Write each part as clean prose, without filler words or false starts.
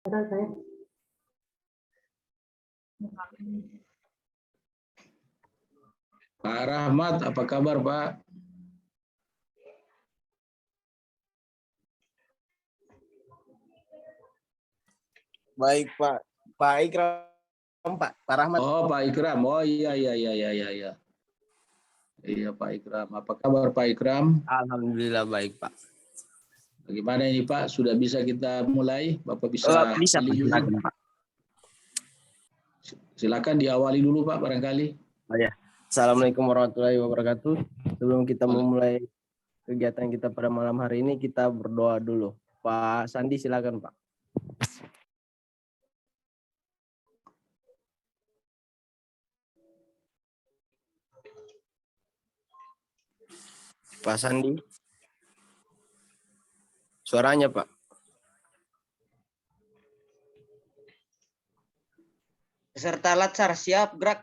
Pak Rahmat, apa kabar Pak? Baik Pak, Pak Ikram Pak Rahmat. Oh Pak Ikram, oh iya. Iya Pak Ikram, apa kabar Pak Ikram? Alhamdulillah baik Pak. Bagaimana ini Pak, sudah bisa kita mulai? Bapak bisa Bisa pilih Pak, dulu? silakan Pak. Silakan diawali dulu Pak barangkali. Oh, ya. Assalamualaikum warahmatullahi wabarakatuh. Sebelum kita memulai kegiatan kita pada malam hari ini, kita berdoa dulu. Pak Sandi silakan Pak. Pak Sandi. Suaranya Pak. Peserta Latsar siap gerak.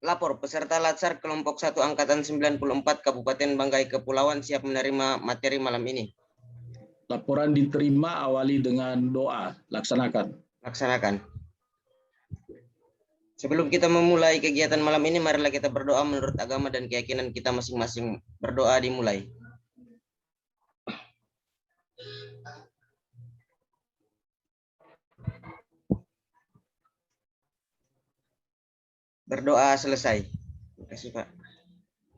Lapor peserta Latsar kelompok 1 angkatan 94 Kabupaten Banggai Kepulauan siap menerima materi malam ini. Laporan diterima, awali dengan doa. Laksanakan. Sebelum kita memulai kegiatan malam ini, marilah kita berdoa menurut agama dan keyakinan kita masing-masing. Berdoa dimulai. Berdoa selesai. Terima kasih Pak.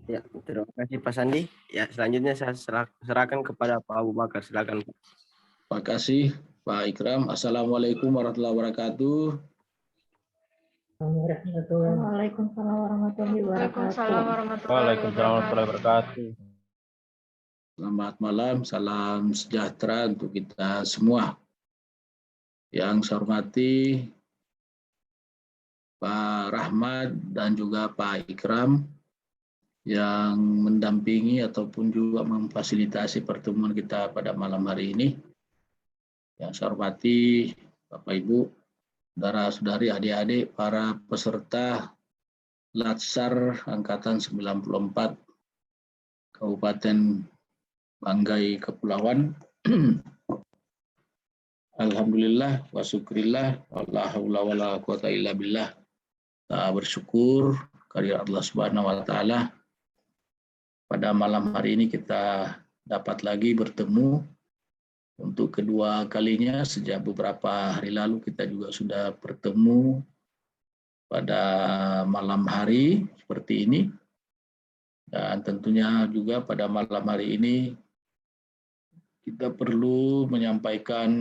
Ya, terima kasih Pak Sandi. Ya, selanjutnya saya serahkan kepada Pak Abu Bakar. Silakan Pak. Terima kasih Pak Ikram. Assalamualaikum warahmatullahi wabarakatuh. Waalaikumsalam warahmatullahi wabarakatuh. Waalaikumsalam warahmatullahi wabarakatuh. Selamat malam, salam sejahtera untuk kita semua. Yang saya hormati Pak Rahmat dan juga Pak Ikram yang mendampingi ataupun juga memfasilitasi pertemuan kita pada malam hari ini. Yang saya hormati Bapak Ibu, saudara-saudari, adik-adik, para peserta Latsar Angkatan 94 Kabupaten Banggai Kepulauan. Alhamdulillah wa syukrillah wala haula wala quwata illa billah. Kita bersyukur karya Allah Subhanahu wa taala. Pada malam hari ini kita dapat lagi bertemu untuk kedua kalinya. Sejak beberapa hari lalu kita juga sudah bertemu pada malam hari seperti ini. Dan tentunya juga pada malam hari ini kita perlu menyampaikan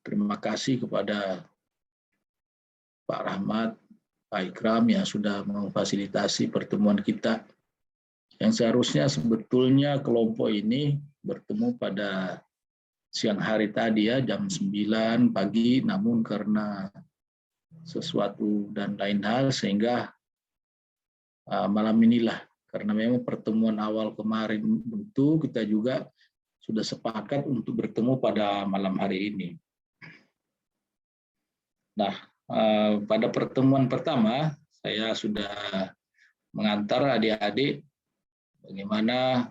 terima kasih kepada Pak Rahmat, Pak Ikram yang sudah memfasilitasi pertemuan kita. Yang seharusnya sebetulnya kelompok ini bertemu pada siang hari tadi ya, jam 9 pagi, namun karena sesuatu dan lain hal sehingga malam inilah, karena memang pertemuan awal kemarin tentu kita juga sudah sepakat untuk bertemu pada malam hari ini. Nah, pada pertemuan pertama saya sudah mengantar adik-adik bagaimana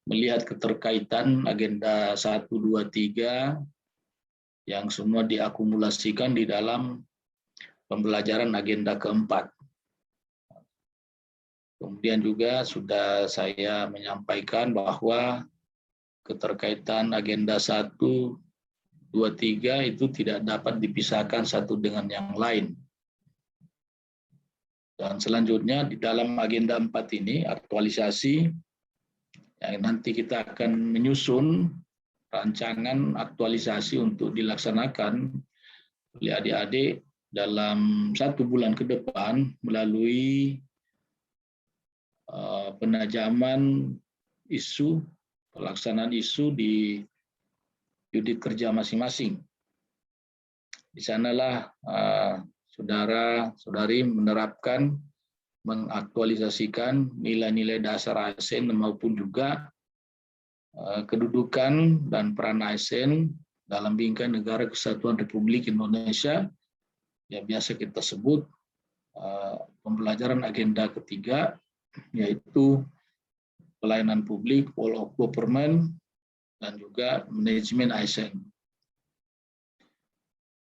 melihat keterkaitan agenda 1, 2, 3 yang semua diakumulasikan di dalam pembelajaran agenda keempat. Kemudian juga sudah saya menyampaikan bahwa keterkaitan agenda 1, 2, 3 itu tidak dapat dipisahkan satu dengan yang lain. Dan selanjutnya di dalam agenda 4 ini, aktualisasi, yang nanti kita akan menyusun rancangan aktualisasi untuk dilaksanakan oleh adik-adik dalam 1 bulan ke depan melalui penajaman isu, pelaksanaan isu di unit kerja masing-masing. Di sanalah saudara-saudari menerapkan, mengaktualisasikan nilai-nilai dasar ASN maupun juga kedudukan dan peran ASN dalam bingkai Negara Kesatuan Republik Indonesia yang biasa kita sebut pembelajaran agenda ketiga, yaitu pelayanan publik, whole of government, dan juga manajemen ASN.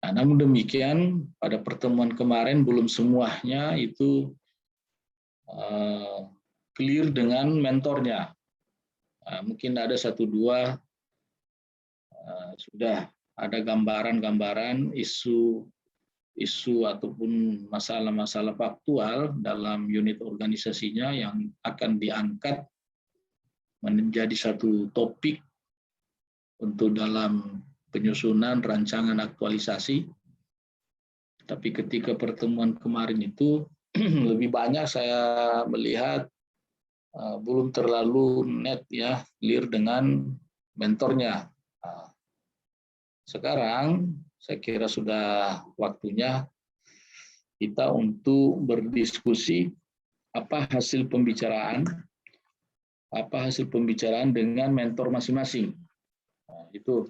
Nah, namun demikian, pada pertemuan kemarin belum semuanya itu clear dengan mentornya. Nah, mungkin ada 1-2 sudah ada gambaran-gambaran isu ataupun masalah-masalah faktual dalam unit organisasinya yang akan diangkat menjadi satu topik untuk dalam penyusunan rancangan aktualisasi. Tapi ketika pertemuan kemarin itu lebih banyak saya melihat belum terlalu net ya, clear dengan mentornya. Sekarang saya kira sudah waktunya kita untuk berdiskusi apa hasil pembicaraan dengan mentor masing-masing. Nah, itu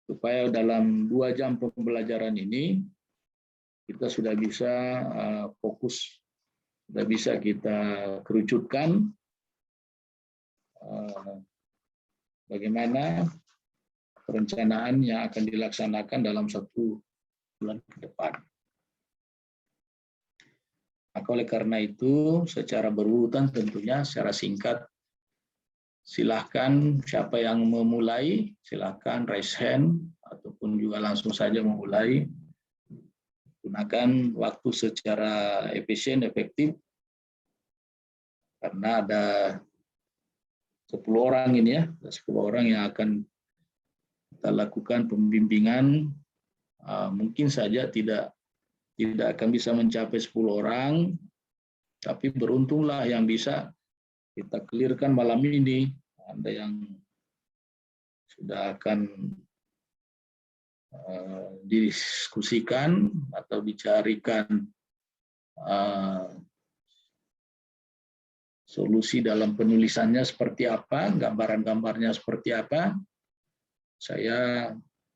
supaya dalam 2 jam pembelajaran ini kita sudah bisa fokus, sudah bisa kita kerucutkan bagaimana perencanaan yang akan dilaksanakan dalam 1 bulan ke depan. Maka oleh karena itu, secara berurutan tentunya secara singkat, silahkan siapa yang memulai, silahkan raise hand, ataupun juga langsung saja memulai. Gunakan waktu secara efisien, efektif, karena ada 10 orang ini ya, 10 orang yang akan kita lakukan pembimbingan. Mungkin saja tidak akan bisa mencapai 10 orang, tapi beruntunglah yang bisa kita clearkan malam ini. Ada yang sudah akan didiskusikan atau dicarikan solusi dalam penulisannya seperti apa, gambaran-gambarnya seperti apa. Saya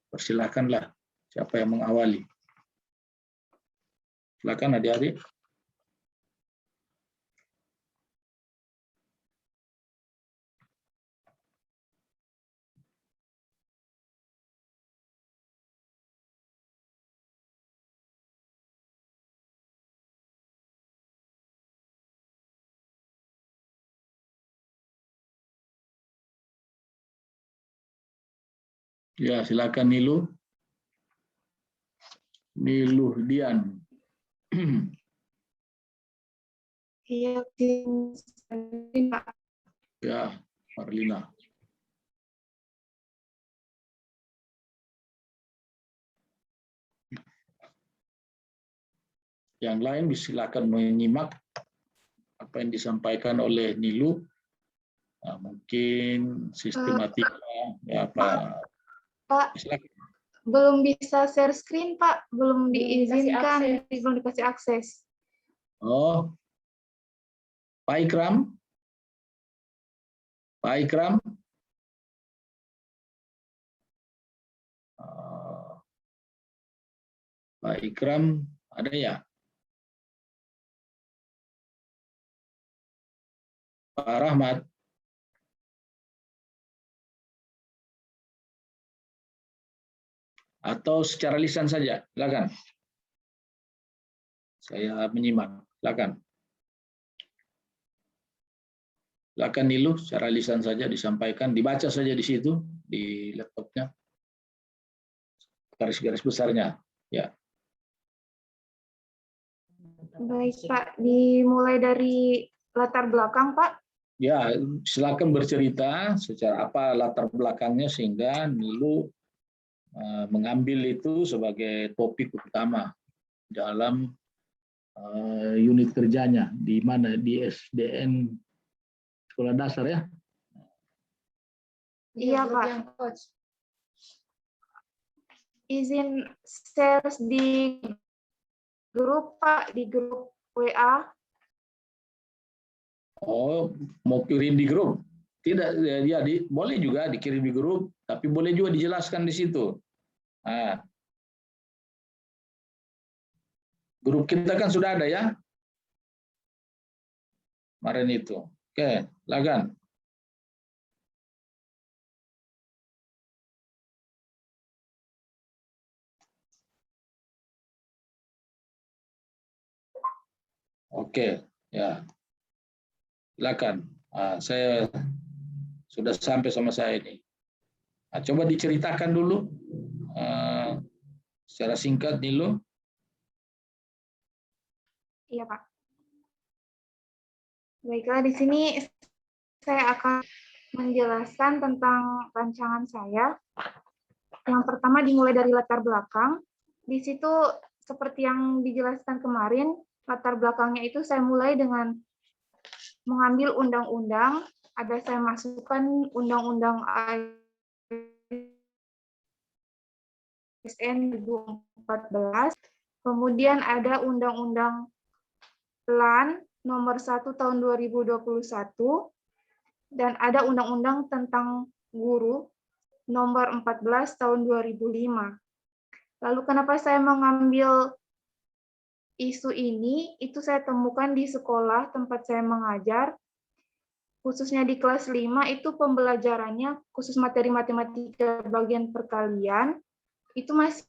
persilahkanlah siapa yang mengawali. Silakan adik-adik. Ya, silakan Nilu. Niluh Dian. Iya, Pak. Ya, Marlina. Yang lain silakan menyimak apa yang disampaikan oleh Nilu. Nah, mungkin sistematika ya Pak. Pak, Silakan. belum bisa share screen, Pak. Belum diizinkan, belum dikasih akses. Oh, Pak Ikram. Pak Ikram. Pak Ikram ada ya? Pak Rahmat. Atau secara lisan saja, silakan. Saya menyimak, silakan. Silakan Nilu, secara lisan saja disampaikan, dibaca saja di situ, di laptopnya. Garis-garis besarnya, ya. Baik, Pak. Dimulai dari latar belakang, Pak. Ya, silakan bercerita secara apa latar belakangnya sehingga Nilu mengambil itu sebagai topik utama dalam unit kerjanya di mana di SDN sekolah dasar ya. Iya, Pak. Izin share di grup, Pak, di grup WA. Oh, mau kirim di grup? Tidak, ya, boleh juga dikirim di grup, tapi boleh juga dijelaskan di situ. Nah, grup kita kan sudah ada ya, kemarin itu. Oke, silakan. Oke, ya. Silakan. Saya sudah sampai sama saya ini. Coba diceritakan dulu secara singkat Nilo. Iya, Pak. Baiklah, di sini saya akan menjelaskan tentang rancangan saya. Yang pertama dimulai dari latar belakang. Di situ seperti yang dijelaskan kemarin, latar belakangnya itu saya mulai dengan mengambil undang-undang, ada saya masukkan undang-undang ASN 2014, kemudian ada undang-undang PLAN nomor 1 tahun 2021, dan ada undang-undang tentang guru nomor 14 tahun 2005. Lalu kenapa saya mengambil isu ini? Itu saya temukan di sekolah tempat saya mengajar, khususnya di kelas 5 itu pembelajarannya, khusus materi matematika bagian perkalian, itu masih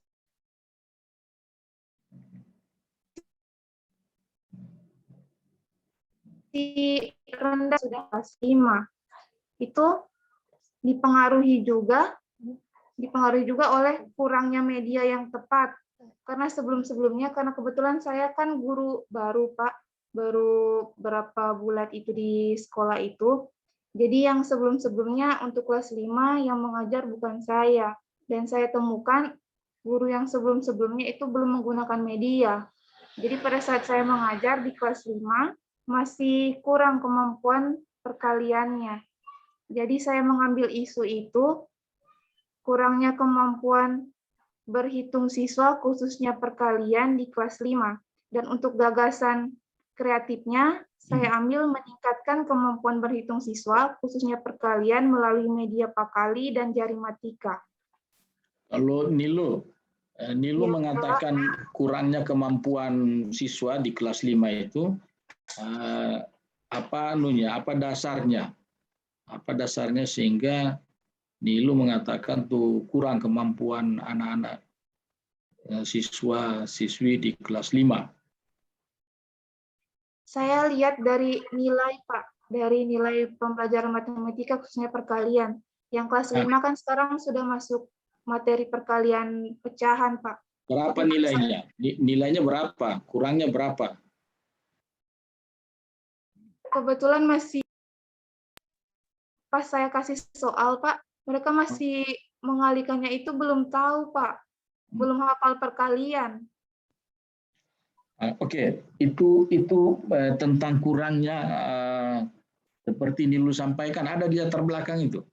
rendah, sudah kelas 5. Itu dipengaruhi juga oleh kurangnya media yang tepat. Karena sebelum-sebelumnya, karena kebetulan saya kan guru baru, Pak, baru berapa bulan itu di sekolah itu. Jadi yang sebelum-sebelumnya untuk kelas 5 yang mengajar bukan saya. Dan saya temukan guru yang sebelum-sebelumnya itu belum menggunakan media. Jadi pada saat saya mengajar di kelas 5, masih kurang kemampuan perkaliannya. Jadi saya mengambil isu itu, kurangnya kemampuan berhitung siswa khususnya perkalian di kelas 5. Dan untuk gagasan kreatifnya, saya ambil meningkatkan kemampuan berhitung siswa khususnya perkalian melalui media Pakali dan Jarimatika. Kalau Nilo Ya, mengatakan kurangnya kemampuan siswa di kelas 5 itu apa dasarnya? Apa dasarnya sehingga Nilo mengatakan tuh kurang kemampuan anak-anak siswa-siswi di kelas 5? Saya lihat dari nilai, Pak, dari nilai pembelajaran matematika khususnya perkalian. Yang kelas 5 kan sekarang sudah masuk materi perkalian pecahan, Pak. Berapa nilainya? Nilainya berapa? Kurangnya berapa? Kebetulan masih pas saya kasih soal, Pak, mereka masih mengalihkannya itu belum tahu, Pak. Belum hafal perkalian. Oke, itu tentang kurangnya seperti Nilu sampaikan, ada di latar belakang itu?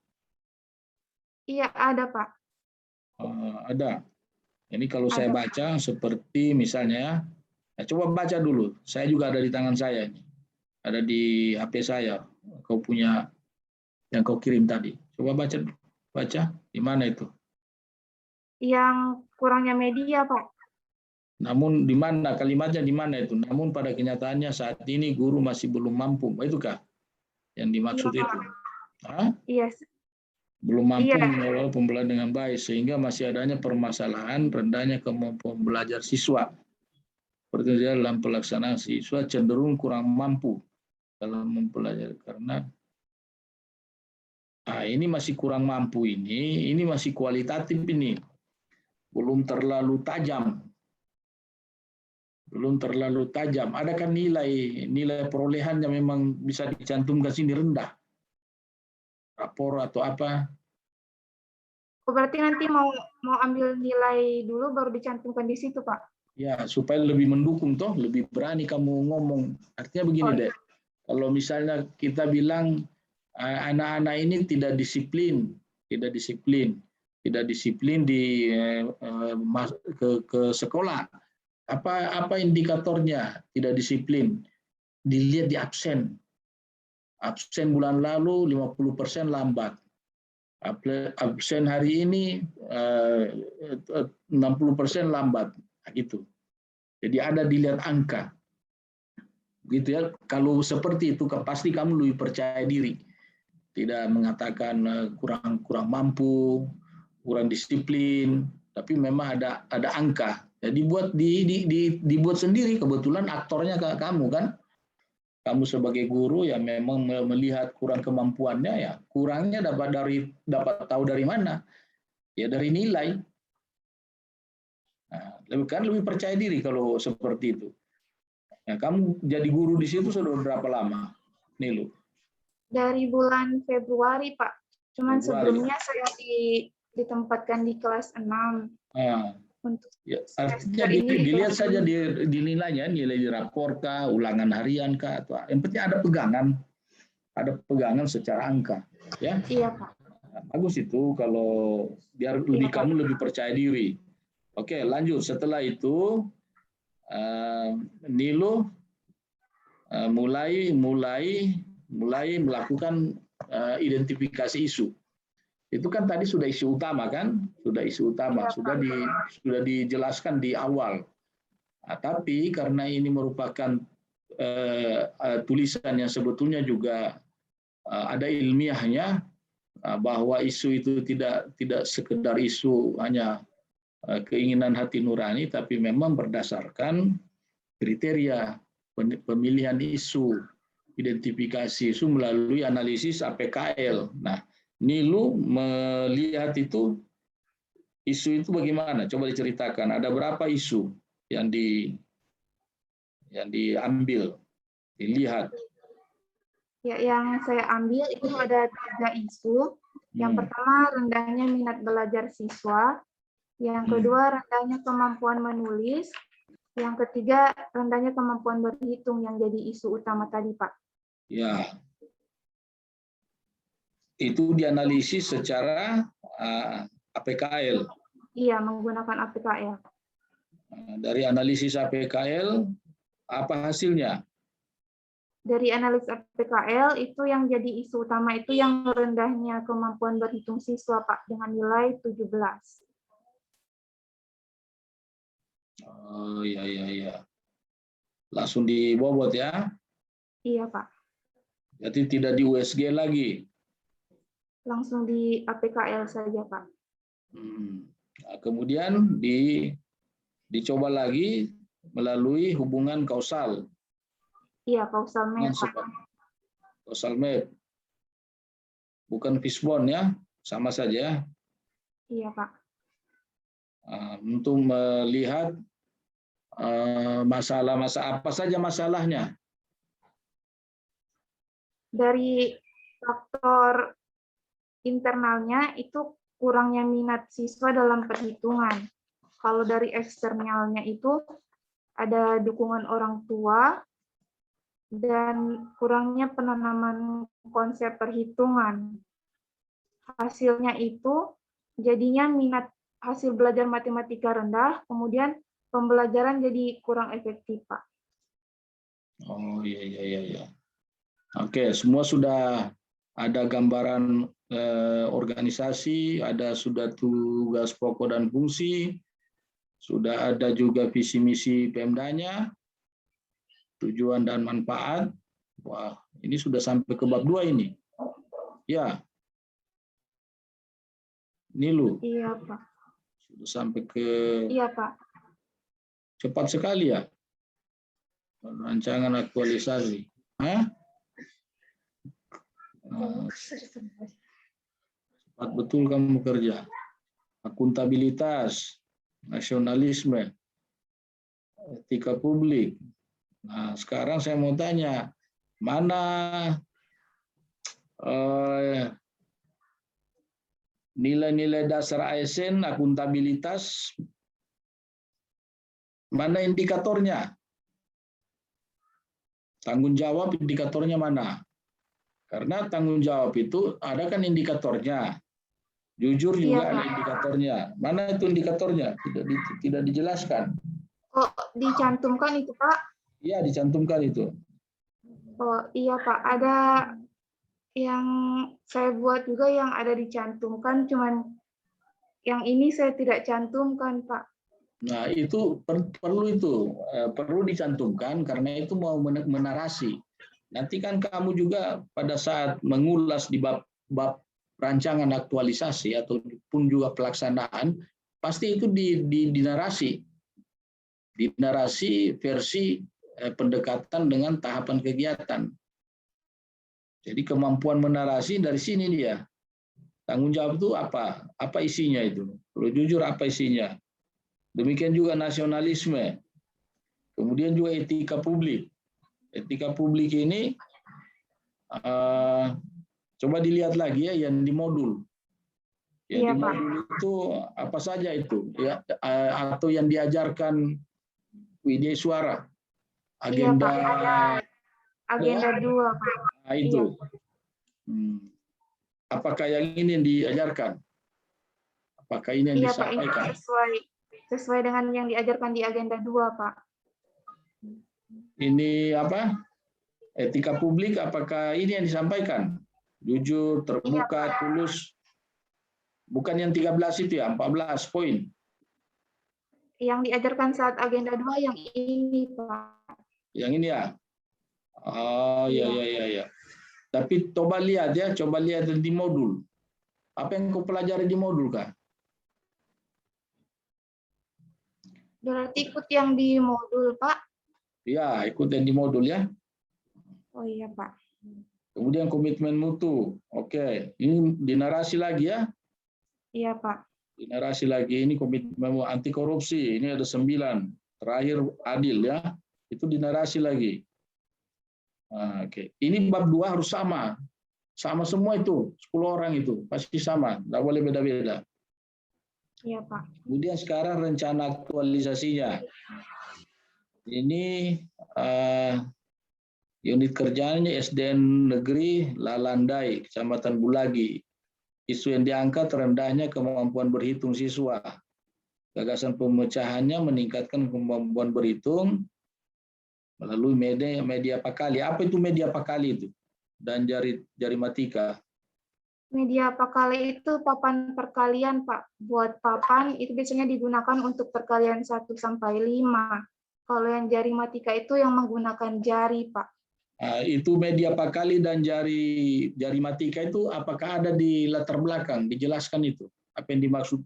Iya, ada, Pak. Ada. Ini kalau saya baca seperti misalnya, coba baca dulu. Saya juga ada di tangan saya ini. Ada di HP saya. Kau punya yang kau kirim tadi. Coba baca di mana itu? Yang kurangnya media, Pak. Namun di mana kalimatnya, di mana itu? Namun pada kenyataannya saat ini guru masih belum mampu. Itukah yang dimaksud Iya, itu? Iya. Belum mampu mengelola pembelajaran dengan baik sehingga masih adanya permasalahan rendahnya kemampuan belajar siswa. Seperti dalam pelaksanaan siswa cenderung kurang mampu dalam mempelajari karena ini masih kurang mampu, ini masih kualitatif, ini belum terlalu tajam. Adakah nilai perolehannya memang bisa dicantumkan sini rendah? Rapor atau apa? Berarti nanti mau ambil nilai dulu baru dicantumkan di situ, Pak? Ya, supaya lebih mendukung toh, lebih berani kamu ngomong. Artinya begini deh, kalau misalnya kita bilang anak-anak ini tidak disiplin di ke sekolah. Apa indikatornya tidak disiplin? Dilihat di absen. Absen bulan lalu 50% lambat. Absen hari ini 60% lambat, gitu. Jadi ada dilihat angka, gitu ya. Kalau seperti itu, pasti kamu lebih percaya diri. Tidak mengatakan kurang mampu, kurang disiplin, tapi memang ada angka. Ya, dibuat sendiri, kebetulan aktornya kamu kan. Kamu sebagai guru ya memang melihat kurang kemampuannya, ya kurangnya dapat tahu dari mana? Ya dari nilai. Nah, lebih percaya diri kalau seperti itu. Nah, kamu jadi guru di situ sudah berapa lama, Nilu? Dari bulan Februari, Pak. Cuman Februari. sebelumnya saya ditempatkan di kelas 6. Nah, Untuk ya, artinya semester ini di dilihat kelas saja 5. di nilainya, nilai di rapor kah, ulangan harian kah, atau yang penting ada pegangan secara angka, ya. Iya, Pak. Nah, bagus itu kalau biar lebih Pak. kamu lebih percaya diri. Oke, lanjut. Setelah itu Nilu mulai melakukan identifikasi isu. Itu kan tadi sudah isu utama kan? Sudah isu utama, sudah dijelaskan di awal. Nah, tapi karena ini merupakan tulisan yang sebetulnya juga ada ilmiahnya, bahwa isu itu tidak sekedar isu hanya keinginan hati nurani, tapi memang berdasarkan kriteria pemilihan isu, identifikasi isu melalui analisis APKL. Nah, Nilu melihat isu itu bagaimana? Coba diceritakan. Ada berapa isu yang diambil, dilihat? Ya, yang saya ambil itu ada 3 isu. Yang pertama, rendahnya minat belajar siswa. Yang kedua, rendahnya kemampuan menulis. Yang ketiga, rendahnya kemampuan berhitung yang jadi isu utama tadi, Pak. Ya. Itu dianalisis secara APKL. Iya, menggunakan APKL. Dari analisis APKL, apa hasilnya? Dari analisis APKL, itu yang jadi isu utama itu yang rendahnya kemampuan berhitung siswa, Pak, dengan nilai 17. Oh, iya. Langsung dibobot ya? Iya, Pak. Jadi tidak di USG lagi? Langsung di APKL saja, Pak. Nah, kemudian dicoba lagi melalui hubungan kausal. Iya, kausal map, Pak. Kausal map. Bukan fishbone ya, sama saja. Iya, Pak. Untuk melihat masalah apa saja masalahnya. Dari faktor internalnya itu kurangnya minat siswa dalam perhitungan. Kalau dari eksternalnya itu ada dukungan orang tua dan kurangnya penanaman konsep perhitungan. Hasilnya itu jadinya minat hasil belajar matematika rendah, kemudian pembelajaran jadi kurang efektif, Pak. Oh iya. Oke, semua sudah ada gambaran organisasi, sudah tugas pokok dan fungsi, sudah ada juga visi misi Pemdanya, tujuan dan manfaat. Wah, ini sudah sampai ke bab 2 ini. Ya. Nilu. Iya, Pak. Sudah sampai ke. Iya, Pak. Cepat sekali ya. Rancangan aktualisasi. Hah? Cepat betul kamu bekerja. Akuntabilitas, nasionalisme, etika publik. Nah, sekarang saya mau tanya, mana nilai-nilai dasar ASN, akuntabilitas, mana indikatornya? Tanggung jawab indikatornya mana? Karena tanggung jawab itu ada kan indikatornya. Jujur juga ada indikatornya. Mana itu indikatornya? Tidak dijelaskan. Oh, dicantumkan itu, Pak? Iya, dicantumkan itu. Oh, iya, Pak. Ada yang saya buat juga yang ada dicantumkan, cuman yang ini saya tidak cantumkan, Pak. Nah, itu perlu dicantumkan karena itu mau menarasi. Nanti kan kamu juga pada saat mengulas di bab rancangan aktualisasi ataupun juga pelaksanaan, pasti itu dinarasi. di narasi versi pendekatan dengan tahapan kegiatan. Jadi kemampuan menarasi dari sini dia. Tanggung jawab itu apa? Apa isinya itu? Kalau jujur apa isinya? Demikian juga nasionalisme. Kemudian juga etika publik. Etika publik ini coba dilihat lagi ya yang di modul. Yang Iya, di Pak. modul itu apa saja itu ya, atau yang diajarkan Widya Suara. Iya, Agenda Pak. Ada agenda 2, Pak. itu. Iya. Apakah yang ini yang diajarkan? Apakah ini yang Iya, Pak. Ini disampaikan? sesuai dengan yang diajarkan di agenda 2, Pak. Ini apa? Etika publik, apakah ini yang disampaikan? Jujur, terbuka, tulus. Bukan yang 13 itu ya, 14 poin. Yang diajarkan saat agenda 2 yang ini, Pak. Yang ini ya? Oh, ya. Tapi coba lihat di modul. Apa yang kau pelajari di modul, Kak? Berarti ikut yang di modul, Pak. Ya, ikut yang di modul ya. Oh iya, Pak. Kemudian komitmen mutu. Oke, ini dinarasi lagi ya. Iya, Pak. Dinarasi lagi, ini komitmen anti korupsi. Ini ada 9. Terakhir adil ya. Itu dinarasi lagi. Nah, oke. Ini bab 2 harus sama. Sama semua itu. 10 orang itu. Pasti sama. Tidak boleh beda-beda. Iya, Pak. Kemudian sekarang rencana aktualisasinya. Ini unit kerjanya SDN Negeri Lalandai, Kecamatan Bulagi. Isu yang diangkat rendahnya kemampuan berhitung siswa. Gagasan pemecahannya meningkatkan kemampuan berhitung melalui media pakali. Apa itu media pakali itu? Dan jari matika. Media pakali itu papan perkalian, Pak. Buat papan itu biasanya digunakan untuk perkalian 1 sampai 5. Kalau yang jari matika itu yang menggunakan jari, Pak. Itu media pakali dan jari matika itu apakah ada di latar belakang? Dijelaskan itu. Apa yang dimaksud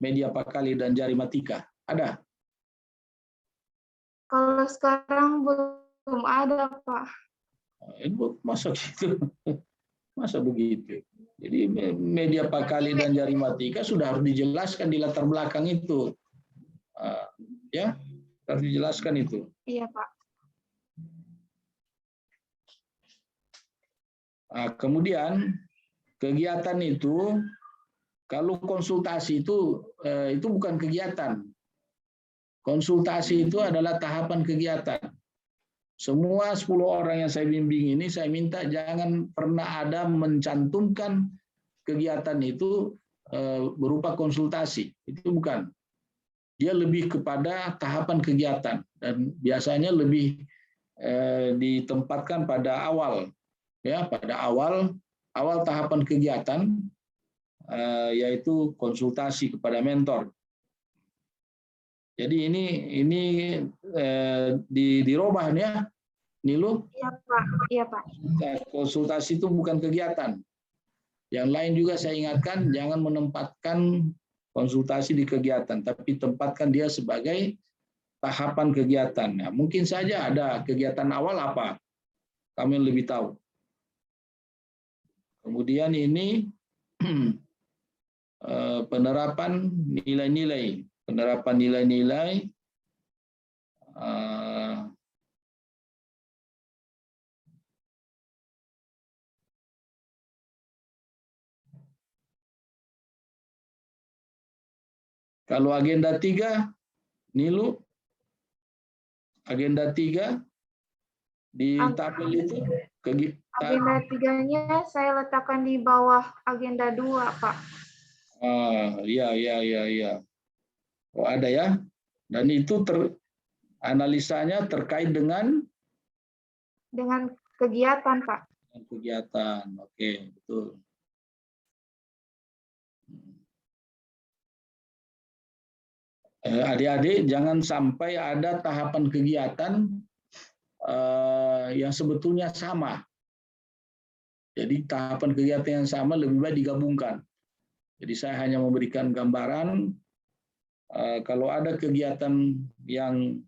media pakali dan jari matika? Ada? Kalau sekarang belum ada, Pak. Masa gitu? Masa begitu? Jadi media pakali dan jari matika sudah harus dijelaskan di latar belakang itu. Ya, harus dijelaskan itu. Iya, Pak. Kemudian kegiatan itu, kalau konsultasi itu bukan kegiatan. Konsultasi itu adalah tahapan kegiatan. Semua 10 orang yang saya bimbing ini, saya minta jangan pernah ada mencantumkan kegiatan itu berupa konsultasi. Itu bukan. Dia lebih kepada tahapan kegiatan. Dan biasanya lebih ditempatkan pada awal. Ya, pada awal tahapan kegiatan, yaitu konsultasi kepada mentor. Jadi ini dirubah ya, Nilu. Iya, Pak. Iya, Pak. Konsultasi itu bukan kegiatan. Yang lain juga saya ingatkan, jangan menempatkan konsultasi di kegiatan, tapi tempatkan dia sebagai tahapan kegiatan. Nah, mungkin saja ada kegiatan awal apa, kami lebih tahu. Kemudian ini penerapan nilai-nilai. Penerapan nilai-nilai kalau agenda 3, Nilu, agenda 3 di tabel itu agenda 3-nya saya letakkan di bawah agenda 2, Pak. Iya. Oh, ada ya. Dan itu analisanya terkait dengan kegiatan, Pak. Kegiatan. Oke, betul. Adik-adik jangan sampai ada tahapan kegiatan yang sebetulnya sama. Jadi tahapan kegiatan yang sama lebih baik digabungkan. Jadi saya hanya memberikan gambaran kalau ada kegiatan yang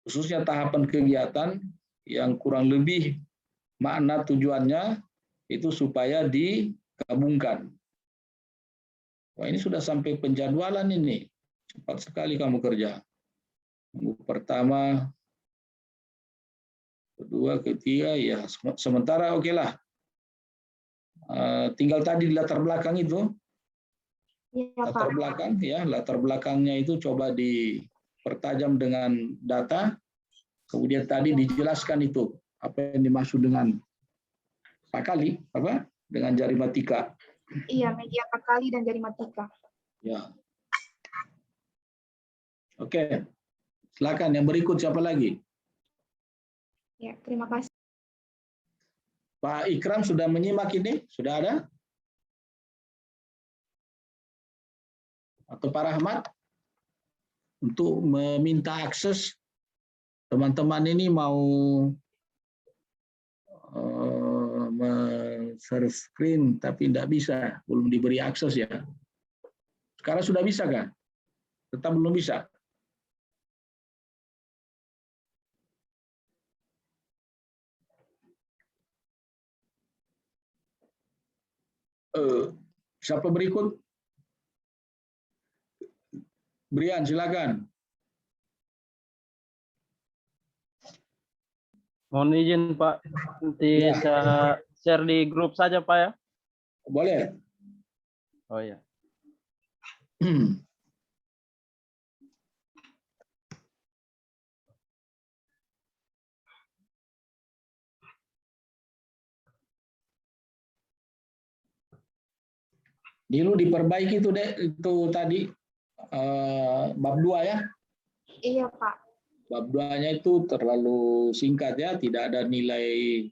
khususnya tahapan kegiatan yang kurang lebih makna tujuannya itu supaya digabungkan. Wah, ini sudah sampai penjadwalan ini. Cepat sekali kamu kerja. Minggu pertama, kedua, ketiga, ya sementara oke lah. Tinggal tadi di latar belakang itu. Iya, Latar Pak. belakang ya, latar belakangnya itu coba dipertajam dengan data, kemudian tadi dijelaskan itu apa yang dimaksud dengan pakali, apa dengan jari matika. Iya, media pakali dan jari matika. Ya. Oke, silakan yang berikut siapa lagi? Ya, terima kasih. Pak Ikram sudah menyimak ini, sudah ada? Atau Pak Rahmat untuk meminta akses teman-teman ini mau share screen tapi tidak bisa, belum diberi akses ya. Sekarang sudah bisa kan? Tetap belum bisa. Siapa berikut? Brian, silakan. Mohon izin Pak, nanti Ya. saya share di grup saja Pak ya. Boleh. Oh ya. Dulu diperbaiki itu deh, itu tadi bab 2 ya. Iya, Pak. Bab 2-nya itu terlalu singkat ya, tidak ada nilai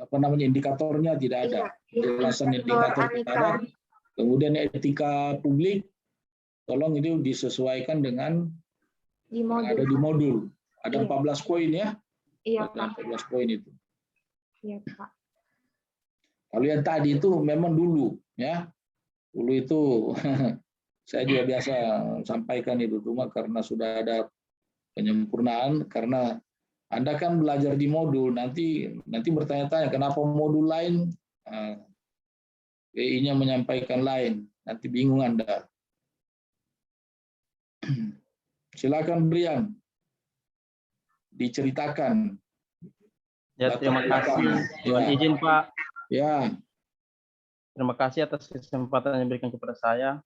apa namanya indikatornya, tidak ada. Iya, Penjelasan indikator indikator tidak ada. Anika. Kemudian etika publik, tolong itu disesuaikan dengan Di yang ada modul. di modul. Ada Iya. 14 poin ya. Iya, Ada Pak. 14 poin itu. Iya, Pak. Kalau yang tadi itu memang dulu ya. Dulu itu saya juga biasa sampaikan itu, cuma karena sudah ada penyempurnaan, karena Anda kan belajar di modul, nanti bertanya-tanya kenapa modul lain PI-nya menyampaikan lain, nanti bingung Anda. Silakan Brian, diceritakan. Ya, terima kasih. Mohon Ya. izin Pak. Ya, Terima kasih atas kesempatan yang diberikan kepada saya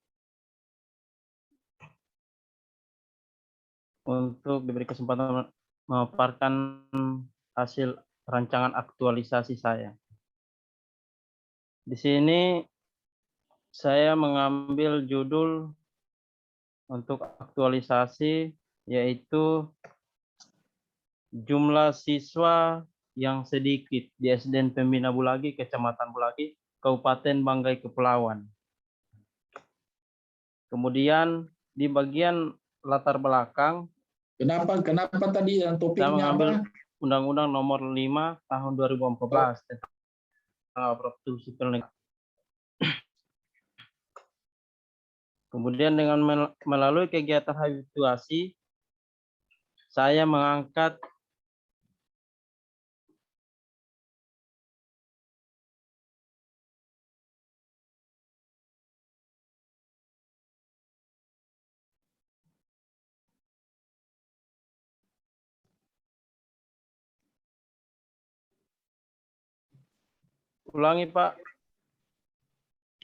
untuk diberi kesempatan memaparkan hasil rancangan aktualisasi saya. Di sini saya mengambil judul untuk aktualisasi yaitu jumlah siswa yang sedikit di SDN Pembina Bulagi, Kecamatan Bulagi, Kabupaten Banggai Kepulauan. Kemudian di bagian latar belakang, kenapa tadi yang saya topiknya mengambil apa? Undang-Undang Nomor 5 Tahun 2014 tentang aparatur sipil negara. Kemudian dengan melalui kegiatan habituasi, saya mengangkat ulangi Pak,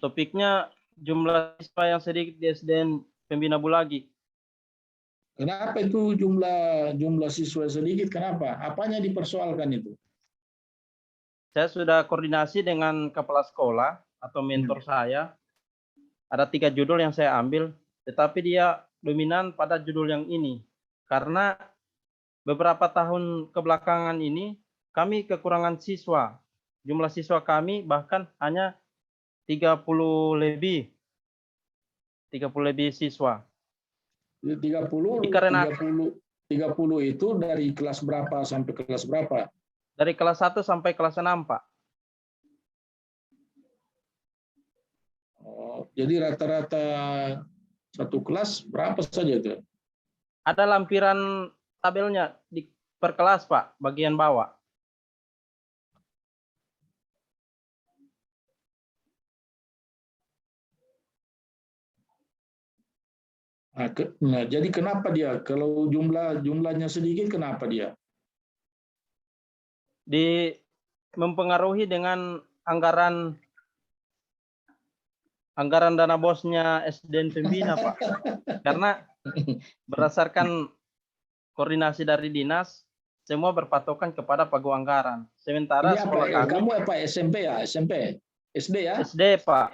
topiknya jumlah siswa yang sedikit di SDN Pembina Bulagi. Kenapa itu jumlah siswa sedikit? Kenapa? Apanya dipersoalkan itu? Saya sudah koordinasi dengan kepala sekolah atau mentor saya. Ada 3 judul yang saya ambil, tetapi dia dominan pada judul yang ini. Karena beberapa tahun kebelakangan ini kami kekurangan siswa. Jumlah siswa kami bahkan hanya 30 lebih siswa. 30 itu dari kelas berapa sampai kelas berapa? Dari kelas 1 sampai kelas 6, Pak. Oh, jadi rata-rata Satu kelas berapa saja itu? Ada lampiran tabelnya di per kelas, Pak, bagian bawah. Nah, jadi kenapa dia kalau jumlahnya sedikit, kenapa dia? Mempengaruhi dengan anggaran dana bosnya SDN Pembina, Pak. Karena berdasarkan koordinasi dari dinas, semua berpatokan kepada pagu anggaran. Sementara Ini apa? sekolah kami, Kamu apa SMP ya? SMP? SD ya? SD, Pak.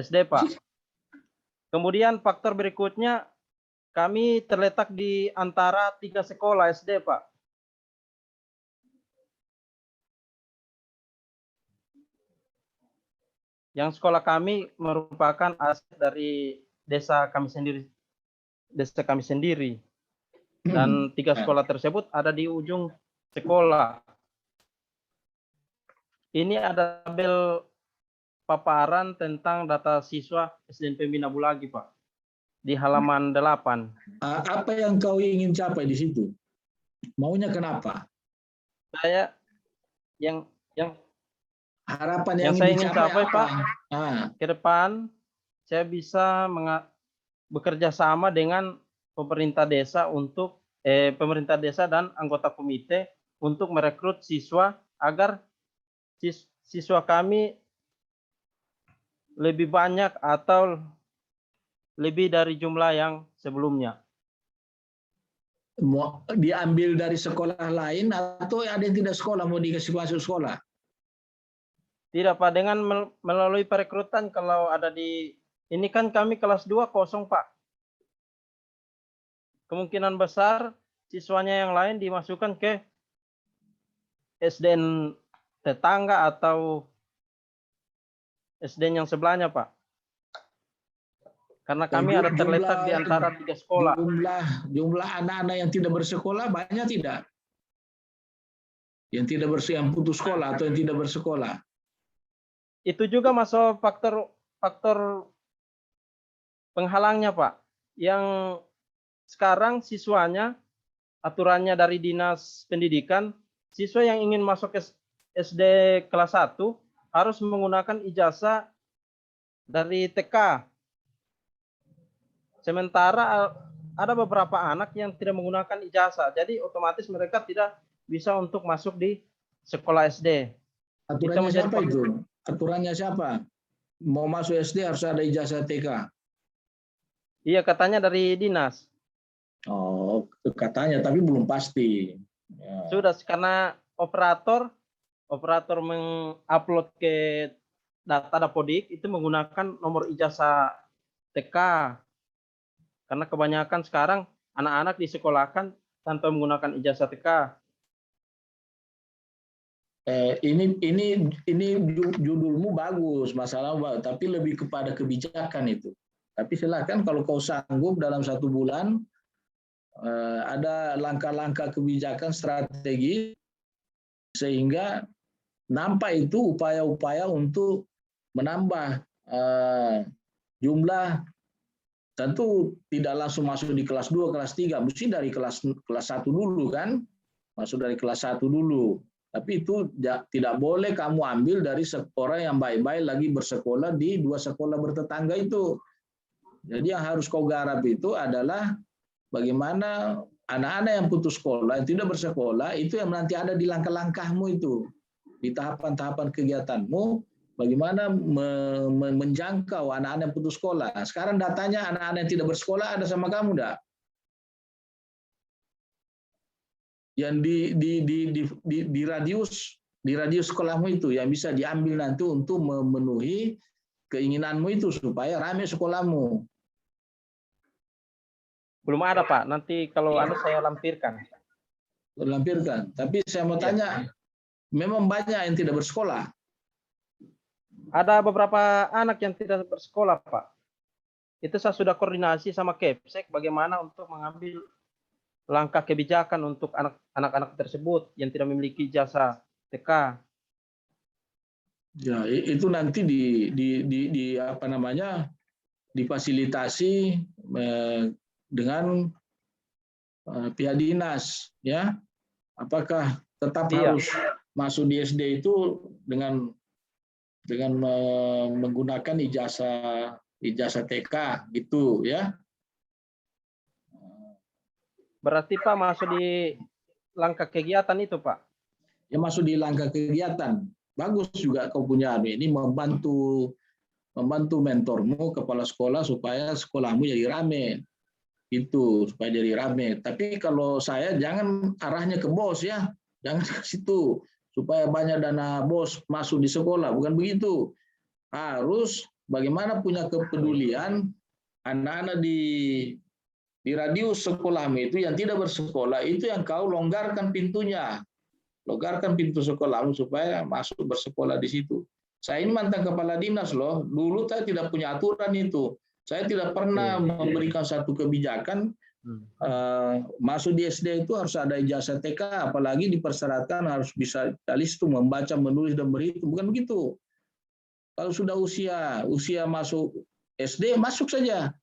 SD, Pak. Kemudian faktor berikutnya, kami terletak di antara 3 sekolah SD, Pak. Yang sekolah kami merupakan aset dari desa kami sendiri. Dan 3 sekolah tersebut ada di ujung sekolah. Ini ada tabel paparan tentang data siswa SDN Pembina Bulagi, Pak. Di halaman 8. Apa yang kau ingin capai di situ? Maunya kenapa? Saya yang Harapan yang yang saya ingin ingin capai, apa? Pak, ke depan saya bisa bekerja sama dengan pemerintah desa pemerintah desa dan anggota komite untuk merekrut siswa agar siswa kami lebih banyak atau lebih dari jumlah yang sebelumnya. Mau diambil dari sekolah lain atau ada yang tidak sekolah mau dikasih masuk sekolah? Tidak, Pak, dengan melalui perekrutan kalau ada ini kan kami kelas 2 kosong, Pak. Kemungkinan besar siswanya yang lain dimasukkan ke SDN tetangga atau SDN yang sebelahnya, Pak. Karena kami ada terletak di antara 3 sekolah. Jumlah anak-anak yang tidak bersekolah banyak tidak? Yang putus sekolah atau yang tidak bersekolah? Itu juga masuk faktor penghalangnya, Pak. Yang sekarang siswanya, aturannya dari Dinas Pendidikan, siswa yang ingin masuk ke SD kelas 1 harus menggunakan ijazah dari TK. Sementara ada beberapa anak yang tidak menggunakan ijazah, jadi otomatis mereka tidak bisa untuk masuk di sekolah SD. Aturannya siapa itu? Aturannya siapa? Mau masuk SD harus ada ijazah TK? Iya, katanya dari dinas. Oh, katanya, tapi belum pasti. Ya. Sudah, karena operator mengupload ke data Dapodik itu menggunakan nomor ijazah TK. Karena kebanyakan sekarang anak-anak disekolahkan tanpa menggunakan ijazah TK. Ini judulmu bagus, masalah, tapi lebih kepada kebijakan itu. Tapi silakan kalau kau sanggup dalam 1 bulan ada langkah-langkah kebijakan strategi sehingga nampak itu upaya-upaya untuk menambah jumlah. Tentu tidak langsung masuk di kelas 2, kelas 3, mesti dari kelas 1 dulu kan, masuk dari kelas 1 dulu. Tapi itu tidak boleh kamu ambil dari sekolah yang baik-baik lagi bersekolah di 2 sekolah bertetangga itu. Jadi yang harus kau garap itu adalah bagaimana anak-anak yang putus sekolah, yang tidak bersekolah, itu yang nanti ada di langkah-langkahmu itu. Di tahapan-tahapan kegiatanmu, bagaimana menjangkau anak-anak yang putus sekolah. Sekarang datanya anak-anak yang tidak bersekolah ada sama kamu enggak? Yang di radius sekolahmu itu yang bisa diambil nanti untuk memenuhi keinginanmu itu supaya ramai sekolahmu. Belum ada, Pak. Nanti kalau ada saya lampirkan. Lampirkan. Tapi saya mau tanya, memang banyak yang tidak bersekolah? Ada beberapa anak yang tidak bersekolah, Pak. Itu saya sudah koordinasi sama Kepsek bagaimana untuk mengambil langkah kebijakan untuk anak-anak tersebut yang tidak memiliki jasa TK. Ya, itu nanti di apa namanya difasilitasi dengan pihak dinas, ya. Apakah tetap harus masuk di SD itu dengan menggunakan ijazah TK gitu, ya? Berarti Pak masuk di langkah kegiatan itu, Pak? Ya, masuk di langkah kegiatan. Bagus juga kau punya ini, membantu mentormu, kepala sekolah, supaya sekolahmu jadi rame. Itu, supaya jadi rame. Tapi kalau saya, jangan arahnya ke bos, ya. Jangan ke situ. Supaya banyak dana bos masuk di sekolah. Bukan begitu. Harus bagaimana punya kepedulian anak-anak di radius sekolahmu itu yang tidak bersekolah, itu yang kau longgarkan pintunya. Longgarkan pintu sekolahmu supaya masuk bersekolah di situ. Saya ini mantan kepala dinas loh. Dulu saya tidak punya aturan itu. Saya tidak pernah memberikan satu kebijakan masuk di SD itu harus ada ijazah TK, apalagi dipersyaratkan harus bisa itu membaca, menulis dan berhitung. Bukan begitu. Kalau sudah usia masuk SD, masuk saja.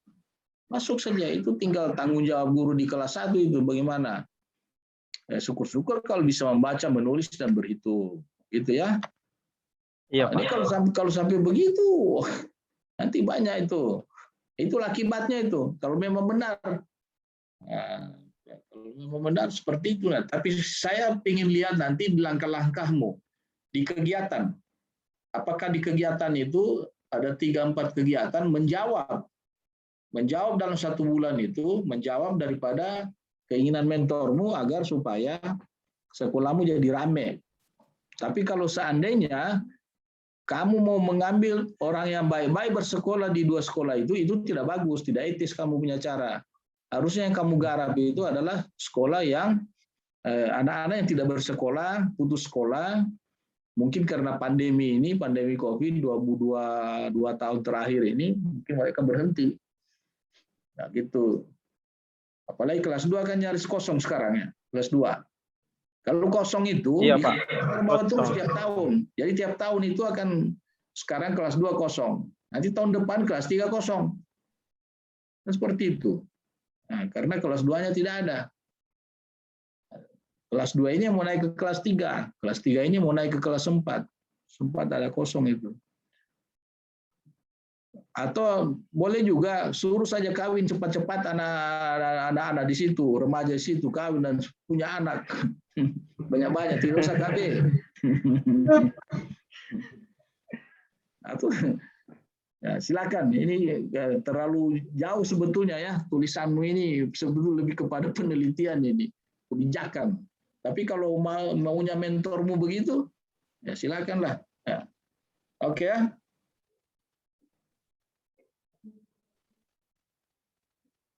Masuk saja. Itu tinggal tanggung jawab guru di kelas 1 itu bagaimana. Syukur-syukur kalau bisa membaca, menulis dan berhitung, gitu ya. Iya, Ini kalau sampai begitu, nanti banyak itu. Itulah akibatnya itu. Kalau memang benar, kalau memang benar seperti itu. Tapi saya ingin lihat nanti di langkah-langkahmu di kegiatan. Apakah di kegiatan itu ada 3-4 kegiatan menjawab dalam 1 bulan itu, menjawab daripada keinginan mentormu agar supaya sekolahmu jadi rame. Tapi kalau seandainya kamu mau mengambil orang yang baik-baik bersekolah di 2 sekolah itu tidak bagus, tidak etis kamu punya cara. Harusnya yang kamu garap itu adalah sekolah yang anak-anak yang tidak bersekolah, putus sekolah, mungkin karena pandemi COVID 2 tahun terakhir ini, mungkin mereka berhenti. Nah, gitu. Apalagi kelas 2 kan nyaris kosong sekarang ya, kelas 2. Kalau kosong itu, iya, Pak, mau terus tiap tahun. Jadi tiap tahun itu akan, sekarang kelas 2 kosong. Nanti tahun depan kelas 3 kosong. Nah, seperti itu. Nah, karena kelas 2-nya tidak ada. Kelas 2 ini mau naik ke kelas 3. Kelas 3 ini mau naik ke kelas 4. 4 ada kosong itu. Atau boleh juga suruh saja kawin cepat-cepat anak-anak di situ, remaja di situ kawin dan punya anak banyak-banyak, tidak usah KB. Atau ya, silakan. Ini terlalu jauh sebetulnya ya, tulisanmu ini sebetulnya lebih kepada penelitian ini, kebijakan. Tapi kalau maunya mentormu begitu, ya silakanlah. Ya. Oke ya.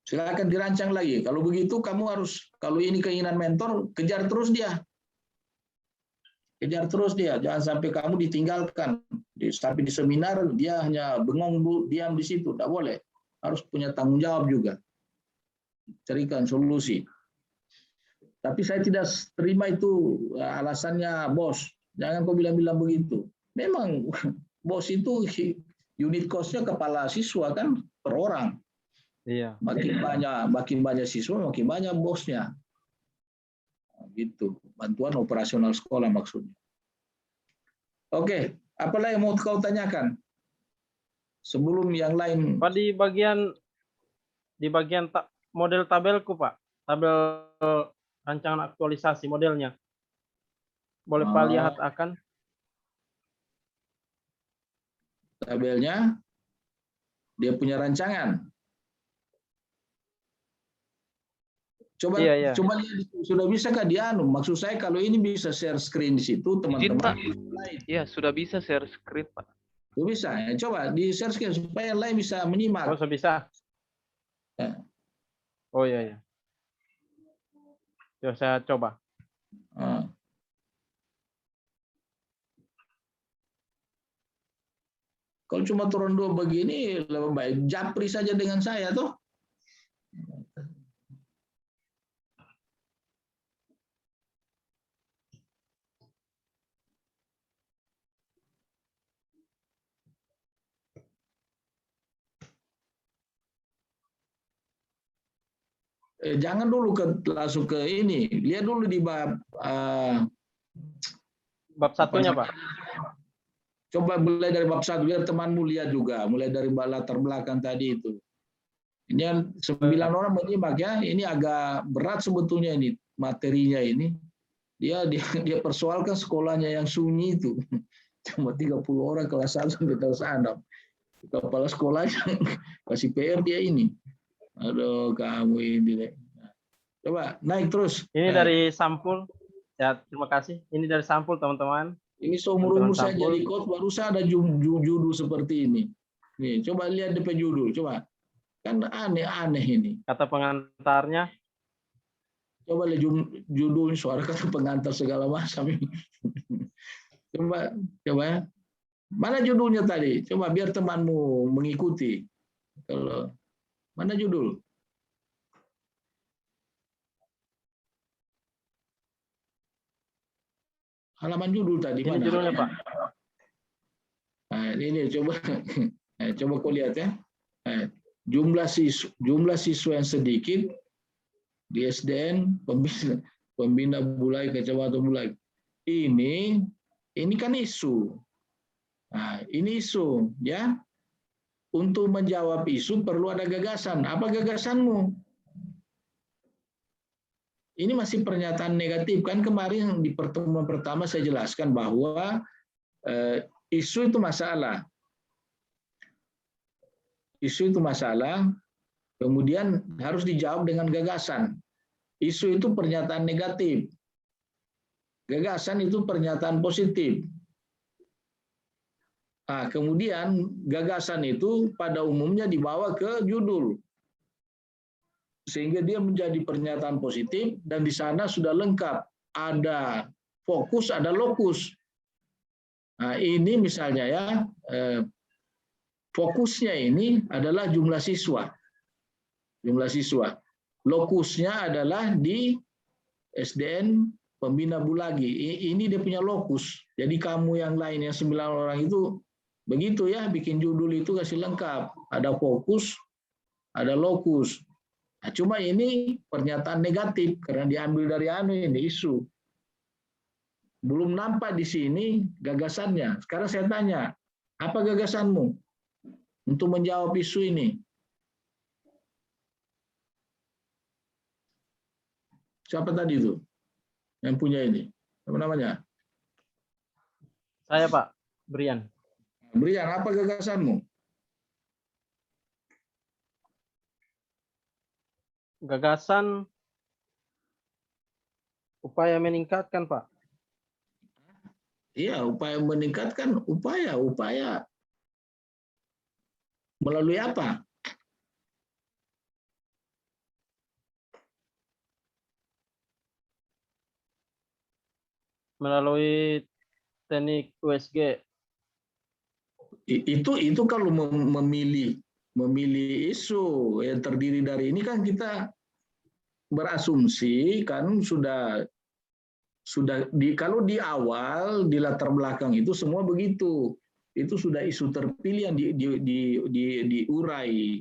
Silakan dirancang lagi. Kalau begitu kamu harus, kalau ini keinginan mentor, kejar terus dia. Kejar terus dia. Jangan sampai kamu ditinggalkan. Sampai di seminar dia hanya bengong diam di situ. Tidak boleh. Harus punya tanggung jawab juga. Carikan solusi. Tapi saya tidak terima itu alasannya bos. Jangan kau bilang-bilang begitu. Memang bos itu unit cost-nya kepala siswa kan per orang. iya. Makin banyak siswa, makin banyak bosnya. Gitu. Bantuan operasional sekolah maksudnya. Oke, apa lagi yang mau kau tanyakan? Sebelum yang lain. Pak, di bagian model tabelku, Pak. Tabel rancangan aktualisasi modelnya. Boleh Pak lihat akan? Tabelnya, dia punya rancangan. Coba lihat, sudah bisa kah dia maksud saya kalau ini bisa share screen di situ teman-teman. Iya, sudah bisa share screen, Pak. Sudah bisa. Ya, coba di share screen supaya yang lain bisa menyimak. Oh, bisa. Ya. Oh iya. Coba saya coba. Kalau cuma turun 2 begini lebih baik japri saja dengan saya tuh. jangan dulu langsung ke ini. Lihat dulu di bab satunya, Pak. Coba mulai dari bab 1 biar temanmu lihat juga, mulai dari latar belakang tadi itu. Ini kan 9 orang menyimak ya. Ini agak berat sebetulnya ini materinya ini. Dia persoalkan sekolahnya yang sunyi itu. Cuma 30 orang kelas 1 sampai kelas 6. Kepala sekolahnya kasih PR dia ini. Aduh, kamu ini deh. Coba naik terus. Ini dari sampul. Ya, terima kasih. Ini dari sampul, teman-teman. Ini seumur-umur saya Sampul. jadi coach baru saya ada judul seperti ini. Nih, coba lihat DP judul, coba. Kan aneh-aneh ini. Kata pengantarnya. Coba lihat judul suara kata pengantar segala macam. Coba ya. Mana judulnya tadi? Coba biar temanmu mengikuti. Kalau mana judul? Halaman judul tadi Ini mana? judulnya, Pak. Nah, ini coba coba kau lihat ya. Jumlah siswa yang sedikit di SDN pembina Bulai Kecamatan Bulai. Ini kan isu. Nah, ini isu ya. Untuk menjawab isu perlu ada gagasan. Apa gagasanmu? Ini masih pernyataan negatif kan, kemarin di pertemuan pertama saya jelaskan bahwa isu itu masalah. Isu itu masalah, kemudian harus dijawab dengan gagasan. Isu itu pernyataan negatif. Gagasan itu pernyataan positif. Nah, kemudian gagasan itu pada umumnya dibawa ke judul. Sehingga dia menjadi pernyataan positif dan di sana sudah lengkap. Ada fokus, ada lokus. Nah, ini misalnya ya, fokusnya ini adalah jumlah siswa. Jumlah siswa. Lokusnya adalah di SDN Pembina Bulagi. Ini dia punya lokus. Jadi kamu yang lain yang 9 orang itu begitu ya, bikin judul itu kasih lengkap. Ada fokus, ada lokus. Nah, cuma ini pernyataan negatif karena diambil dari ini isu. Belum nampak di sini gagasannya. Sekarang saya tanya, apa gagasanmu untuk menjawab isu ini? Siapa tadi itu yang punya ini? Apa namanya? Saya, Pak. Brian. Brian, apa gagasanmu? Gagasan upaya meningkatkan, Pak. Iya, upaya meningkatkan, upaya melalui apa? Melalui teknik USG. Itu kalau memilih isu yang terdiri dari ini kan kita berasumsi kan sudah kalau di awal di latar belakang itu semua begitu, itu sudah isu terpilih yang diurai.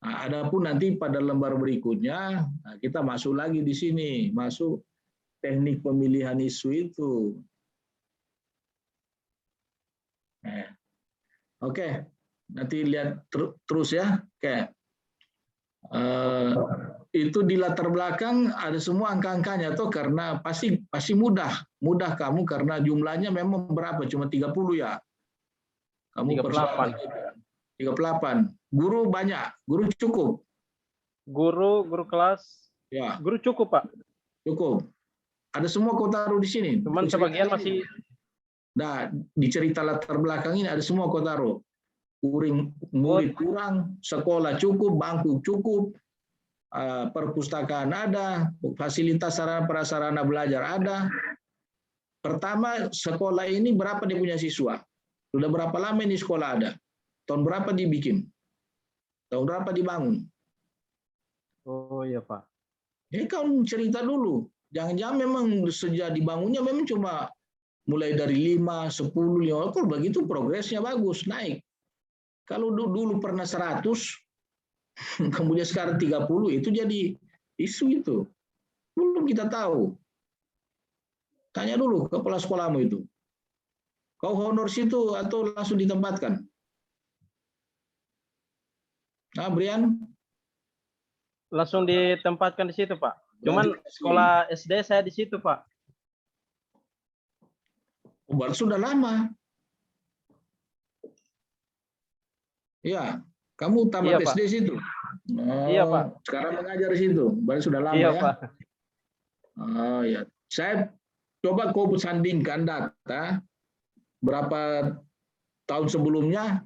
Nah, adapun nanti pada lembar berikutnya kita masuk lagi di sini, masuk teknik pemilihan isu itu. Oke, nanti lihat terus ya. Oke. Itu di latar belakang ada semua angka-angkanya tuh karena pasti mudah kamu karena jumlahnya memang berapa? Cuma 30 ya. Kamu 38. Guru banyak, guru cukup. Guru kelas. Ya. Guru cukup, Pak. Cukup. Ada semua kau taruh di sini. Cuman sebagian masih. Nah, di cerita latar belakang ini ada semua kau taruh. Murid kurang, sekolah cukup, bangku cukup, perpustakaan ada, fasilitas sarana prasarana belajar ada. Pertama, sekolah ini berapa dia punya siswa? Sudah berapa lama ini sekolah ada? Tahun berapa dibikin? Tahun berapa dibangun? Oh iya, Pak. Ini kamu cerita dulu. Jangan-jangan memang sejak dibangunnya memang cuma mulai dari 5, 10, 50, kalau begitu progresnya bagus, naik. Kalau dulu pernah 100, kemudian sekarang 30, itu jadi Isu itu. Belum kita tahu. Tanya dulu kepala sekolahmu itu. Kau honor situ atau langsung ditempatkan? Nah, Brian? Langsung ditempatkan di situ, Pak. Cuman sekolah SD saya di situ, Pak. Baru sudah lama. Ya, kamu tamat Iya, Pak. SD situ. Oh, Iya, Pak. Sekarang mengajar di situ. Baru sudah lama Iya, ya. Pak. Oh ya. Saya coba kau sandingkan data berapa tahun sebelumnya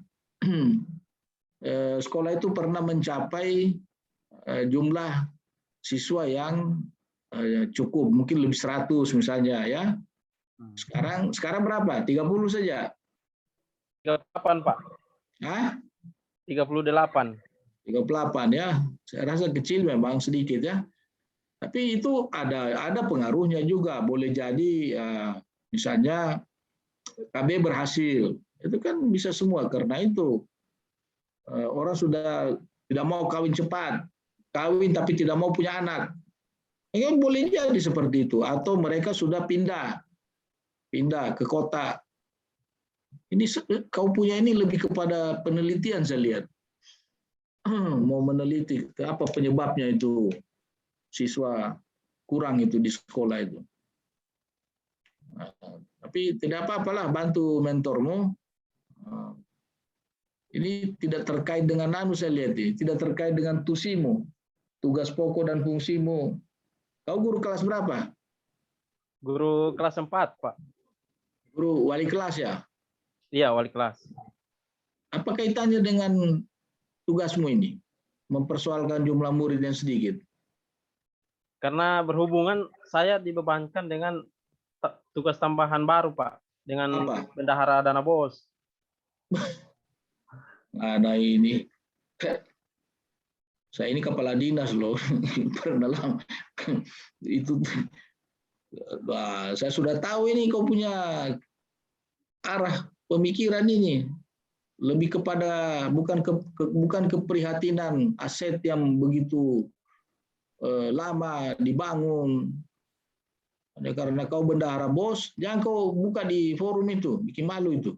sekolah itu pernah mencapai jumlah siswa yang cukup, mungkin lebih 100 misalnya ya. Sekarang berapa? 30 saja. 38, Pak. Hah? 38. 38 ya. Saya rasa kecil memang sedikit ya. Tapi itu ada pengaruhnya juga. Boleh jadi misalnya KB berhasil. Itu kan bisa semua karena itu orang sudah tidak mau kawin cepat. Kawin tapi tidak mau punya anak. Ya, boleh jadi seperti itu. Atau mereka sudah pindah ke kota. Ini kau punya ini lebih kepada penelitian saya lihat. Mau meneliti apa penyebabnya itu siswa kurang itu di sekolah itu. Nah, tapi tidak apa-apalah, bantu mentormu. Ini tidak terkait dengan saya lihat ini, tidak terkait dengan tusimu, tugas pokok dan fungsimu. Kau guru kelas berapa? Guru kelas 4, Pak. Guru wali kelas ya? Iya, wali kelas. Apa kaitannya dengan tugasmu ini? Mempersoalkan jumlah murid yang sedikit. Karena berhubungan saya dibebankan dengan tugas tambahan baru, Pak. Dengan Apa? bendahara dana BOS. Ada ini. Saya ini kepala dinas loh. Pernah itu. Saya sudah tahu ini kau punya arah pemikiran ini. Lebih kepada bukan keprihatinan aset yang begitu lama dibangun. Karena kau bendahara BOS, jangan kau buka di forum itu, bikin malu itu.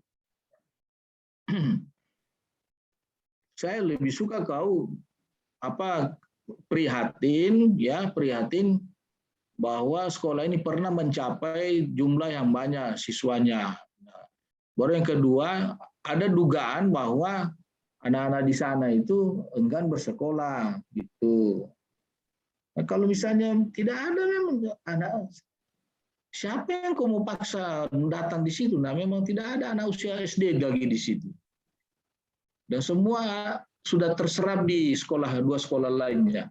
Saya lebih suka kau prihatin bahwa sekolah ini pernah mencapai jumlah yang banyak siswanya. Baru yang kedua, ada dugaan bahwa anak-anak di sana itu enggan bersekolah gitu. Nah, kalau misalnya tidak ada memang anak, siapa yang kau mau paksa datang di situ? Nah, memang tidak ada anak usia SD lagi di situ. Dan semua sudah terserap di dua sekolah lainnya.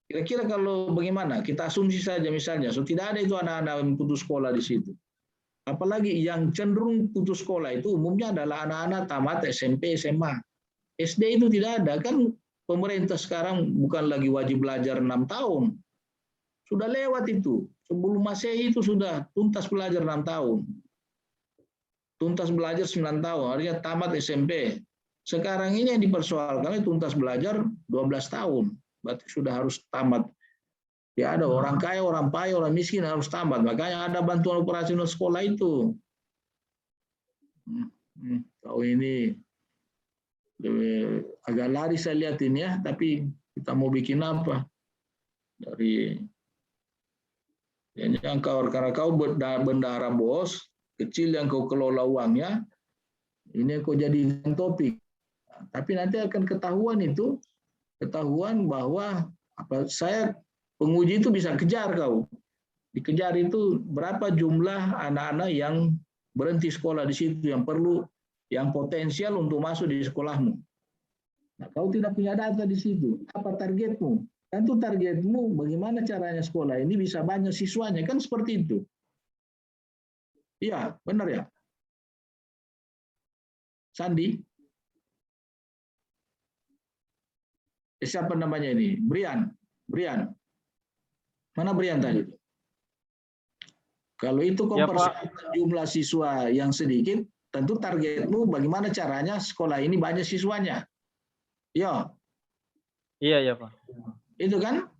Kira-kira kalau bagaimana? Kita asumsi saja misalnya, tidak ada itu anak-anak yang putus sekolah di situ. Apalagi yang cenderung putus sekolah itu umumnya adalah anak-anak tamat SMP, SMA. SD itu tidak ada. Kan pemerintah sekarang bukan lagi wajib belajar 6 tahun. Sudah lewat itu. Sebelum Masehi itu sudah tuntas belajar 6 tahun. Tuntas belajar 9 tahun, artinya tamat SMP. Sekarang ini yang dipersoalkan itu tuntas belajar 12 tahun. Berarti sudah harus tamat. Ya ada orang kaya, orang payah, orang miskin harus tamat. Makanya ada bantuan operasional sekolah itu. Kau ini agak lari saya lihat ini ya, tapi kita mau bikin apa? Dari yang karena kau bendahara BOS, kecil yang kau kelola uangnya, ini kau jadi topik. Tapi nanti akan ketahuan bahwa saya penguji itu bisa kejar kau. Dikejar itu berapa jumlah anak-anak yang berhenti sekolah di situ, yang potensial untuk masuk di sekolahmu. Nah, kau tidak punya data di situ. Apa targetmu? Tentu targetmu bagaimana caranya sekolah ini bisa banyak siswanya, kan seperti itu. Iya, benar ya? Sandi? Siapa namanya ini? Brian. Mana Brian tadi? Kalau itu jumlah siswa yang sedikit, tentu targetmu bagaimana caranya sekolah ini banyak siswanya. Ya. Iya, Pak. Itu kan?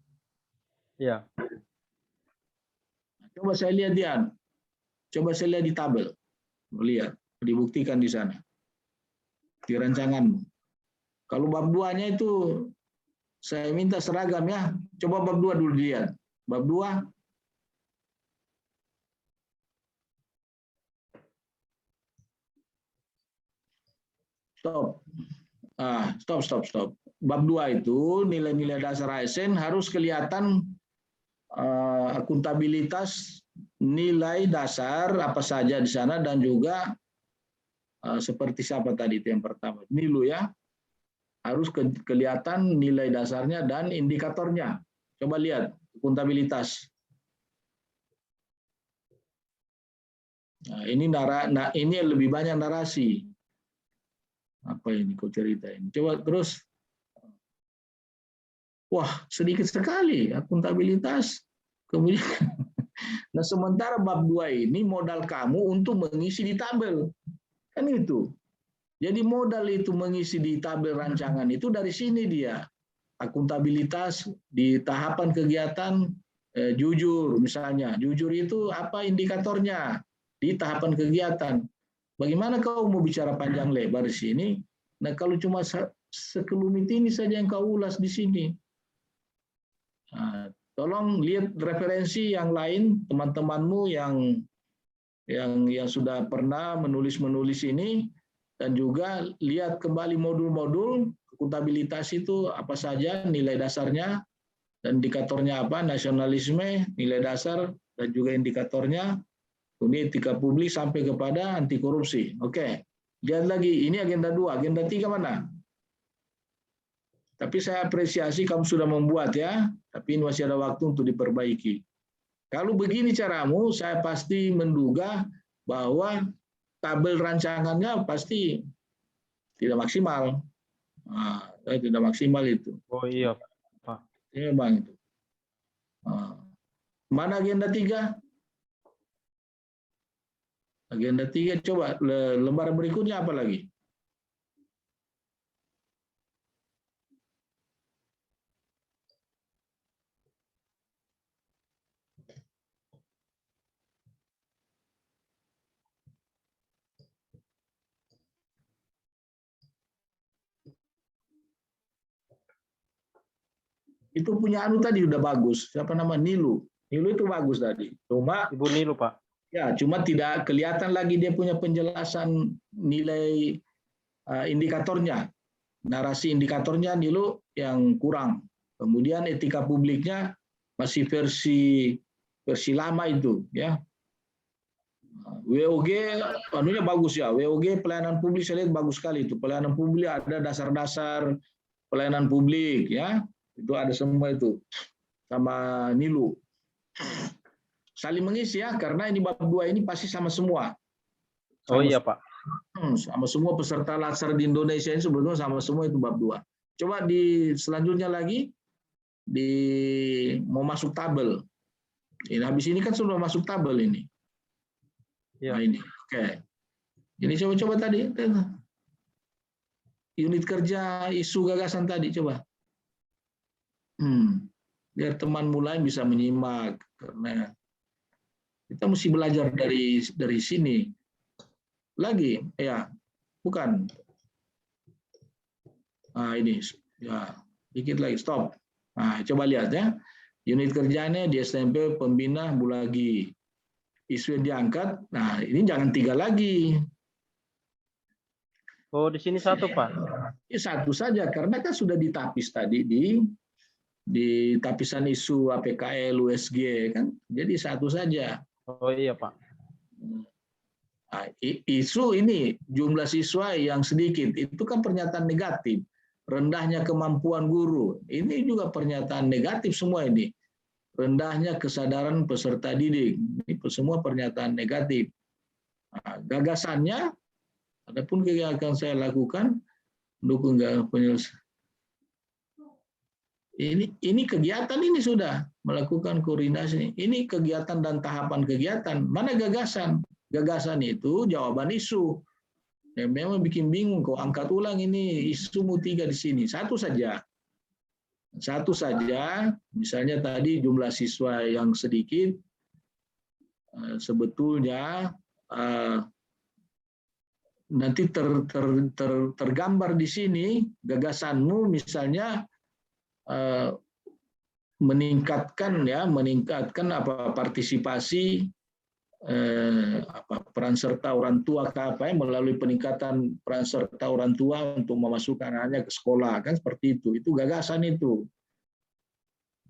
Iya. Coba saya lihat Dian. Coba saya lihat di tabel. Lihat, dibuktikan di sana. Di rancanganmu. Kalau bab 2-nya itu saya minta seragam ya. Coba bab 2 dulu dilihat. Bab 2. Stop. Bab 2 itu nilai-nilai dasar ASN harus kelihatan akuntabilitas nilai dasar apa saja di sana dan juga seperti siapa tadi itu yang pertama. NILU ya. Harus kelihatan nilai dasarnya dan indikatornya. Coba lihat akuntabilitas. Nah, ini lebih banyak narasi. Apa ini kau cerita ini? Coba terus. Wah, sedikit sekali akuntabilitas. Kemudian, nah sementara bab 2 ini modal kamu untuk mengisi di tabel. Kan itu. Jadi modal itu mengisi di tabel rancangan itu dari sini dia. Akuntabilitas di tahapan kegiatan jujur misalnya. Jujur itu apa indikatornya di tahapan kegiatan. Bagaimana kau mau bicara panjang lebar di sini? Nah, kalau cuma sekelumit ini saja yang kau ulas di sini. Nah, tolong lihat referensi yang lain teman-temanmu yang sudah pernah menulis ini dan juga lihat kembali modul-modul akuntabilitas itu apa saja nilai dasarnya dan indikatornya apa, nasionalisme, nilai dasar dan juga indikatornya, kemudian etika publik sampai kepada anti korupsi. Oke. Lihat lagi, ini agenda 2, agenda 3 mana? Tapi saya apresiasi kamu sudah membuat ya, tapi ini masih ada waktu untuk diperbaiki. Kalau begini caramu, saya pasti menduga bahwa tabel rancangannya pasti tidak maksimal. Nah, tidak maksimal itu. Oh iya, Pak. Ini Bang itu. Mana agenda 3? Agenda 3 coba lembaran berikutnya apa lagi? Itu punya anu tadi udah bagus. Siapa nama Nilu? Nilu itu bagus tadi. Cuma Ibu Nilu, Pak. ya, cuma tidak kelihatan lagi dia punya penjelasan nilai indikatornya. Narasi indikatornya Nilu yang kurang. Kemudian etika publiknya masih versi lama itu, ya. WOG anunya bagus ya. WOG pelayanan publik saya lihat bagus sekali itu. Pelayanan publik ada dasar-dasar pelayanan publik, ya. Itu ada semua itu sama Nilu. Saling mengisi ya, karena ini bab 2 ini pasti sama semua. Oh iya, Pak. Sama semua peserta latsar di Indonesia ini sebetulnya sama semua itu bab 2. Coba di selanjutnya lagi mau masuk tabel. Ini habis ini kan sudah masuk tabel ini. Ya. Nah ini, oke. Ini coba tadi unit kerja isu gagasan tadi coba. Biar teman mulai bisa menyimak karena kita mesti belajar dari sini. Lagi, ya, bukan. Nah, ini, ya, dikit lagi, stop. Nah, coba lihat ya. Unit kerjanya di SMP pembina Bulagi. Isu yang diangkat, nah ini jangan 3 lagi. Oh, di sini 1, Pak. Ya, 1 saja, karena kan sudah ditapis tadi di tapisan isu APKL, USG, kan. Jadi 1 saja. Oh iya, Pak. Nah, isu ini jumlah siswa yang sedikit itu kan pernyataan negatif, rendahnya kemampuan guru ini juga pernyataan negatif semua ini, rendahnya kesadaran peserta didik ini semua pernyataan negatif. Nah, gagasannya, adapun yang akan saya lakukan mendukung penyelesaian ini kegiatan ini sudah melakukan koordinasi, ini kegiatan dan tahapan kegiatan, mana gagasan? Gagasan itu jawaban isu. Ya, memang bikin bingung kok angkat ulang ini isumu 3 di sini. 1 saja. Satu saja, misalnya tadi jumlah siswa yang sedikit, sebetulnya nanti tergambar di sini gagasanmu misalnya meningkatkan partisipasi peran serta orang tua melalui peningkatan peran serta orang tua untuk memasukkan anaknya ke sekolah, kan seperti itu gagasan itu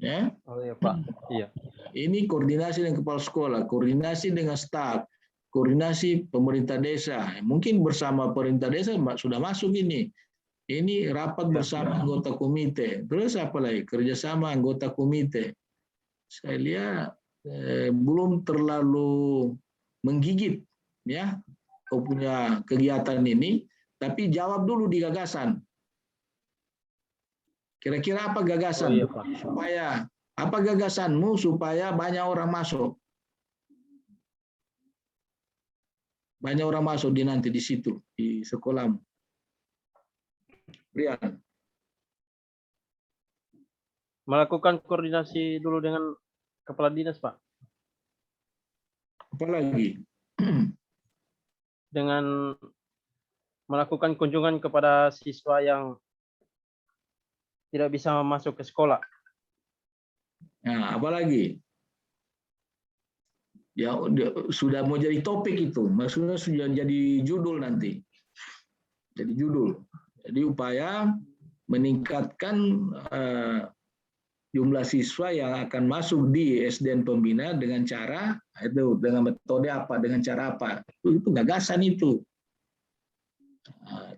ya. Oh iya Pak, iya. Ini koordinasi dengan kepala sekolah, koordinasi dengan staf, koordinasi pemerintah desa, mungkin bersama pemerintah desa sudah masuk ini rapat bersama anggota komite, terus apa lagi, kerjasama anggota komite. Saya lihat belum terlalu menggigit ya kau punya kegiatan ini, tapi jawab dulu di gagasan. Kira-kira apa gagasan? Oh, iya, Pak. Apa gagasanmu supaya banyak orang masuk? Banyak orang masuk nanti di situ di sekolahmu. Rian. Melakukan koordinasi dulu dengan kepala dinas, Pak. Apa lagi? Dengan melakukan kunjungan kepada siswa yang tidak bisa masuk ke sekolah. Nah, apa lagi? Ya sudah mau jadi topik itu, maksudnya sudah jadi judul nanti. Jadi judul. Jadi upaya meningkatkan jumlah siswa yang akan masuk di SDN pembina dengan cara itu, dengan metode apa, dengan cara apa. Itu gagasan itu.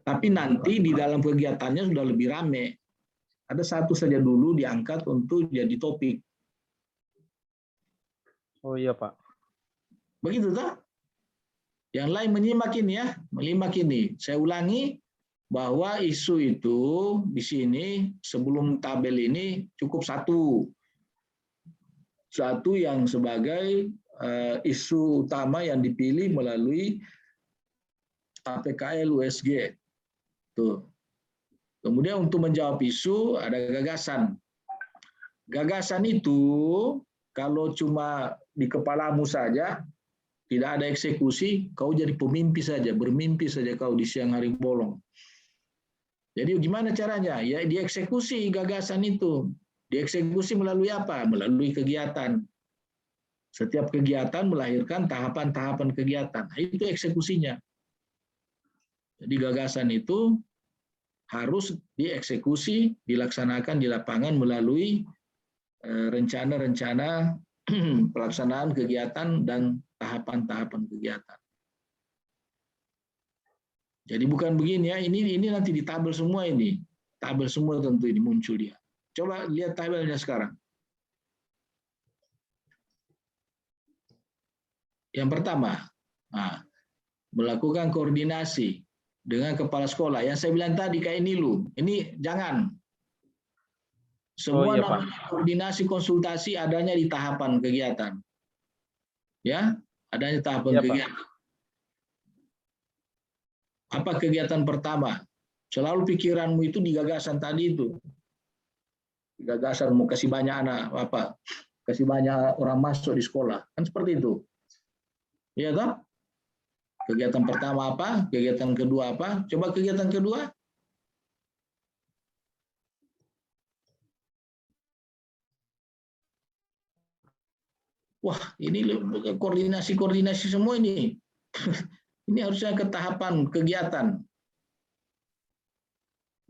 Tapi nanti di dalam kegiatannya sudah lebih rame. Ada satu saja dulu diangkat untuk jadi topik. Oh iya Pak. Begitu toh? Yang lain menyimak ini ya, menyimak ini. Saya ulangi bahwa isu itu di sini sebelum tabel ini cukup satu yang sebagai isu utama yang dipilih melalui APKL USG. Tuh. Kemudian untuk menjawab isu ada gagasan. Gagasan itu kalau cuma di kepalamu saja, tidak ada eksekusi, kau jadi pemimpi saja, bermimpi saja kau di siang hari bolong. Jadi gimana caranya? Ya dieksekusi gagasan itu. Dieksekusi melalui apa? Melalui kegiatan. Setiap kegiatan melahirkan tahapan-tahapan kegiatan. Itu eksekusinya. Jadi gagasan itu harus dieksekusi, dilaksanakan di lapangan melalui rencana-rencana pelaksanaan kegiatan dan tahapan-tahapan kegiatan. Jadi bukan begini ya, ini nanti di tabel semua ini. Tabel semua tentu ini muncul dia. Coba lihat tabelnya sekarang. Yang pertama, melakukan koordinasi dengan kepala sekolah. Yang saya bilang tadi kayak Nilu, ini jangan. Semua koordinasi konsultasi adanya di tahapan kegiatan. Ya, adanya tahapan kegiatan. Apa kegiatan pertama? Selalu pikiranmu itu di gagasan tadi itu. Gagasan mau kasih banyak anak kasih banyak orang masuk di sekolah. Kan seperti itu. Iya toh? Kegiatan pertama apa? Kegiatan kedua apa? Coba kegiatan kedua. Wah, ini koordinasi semua ini. Ini harusnya ke tahapan kegiatan.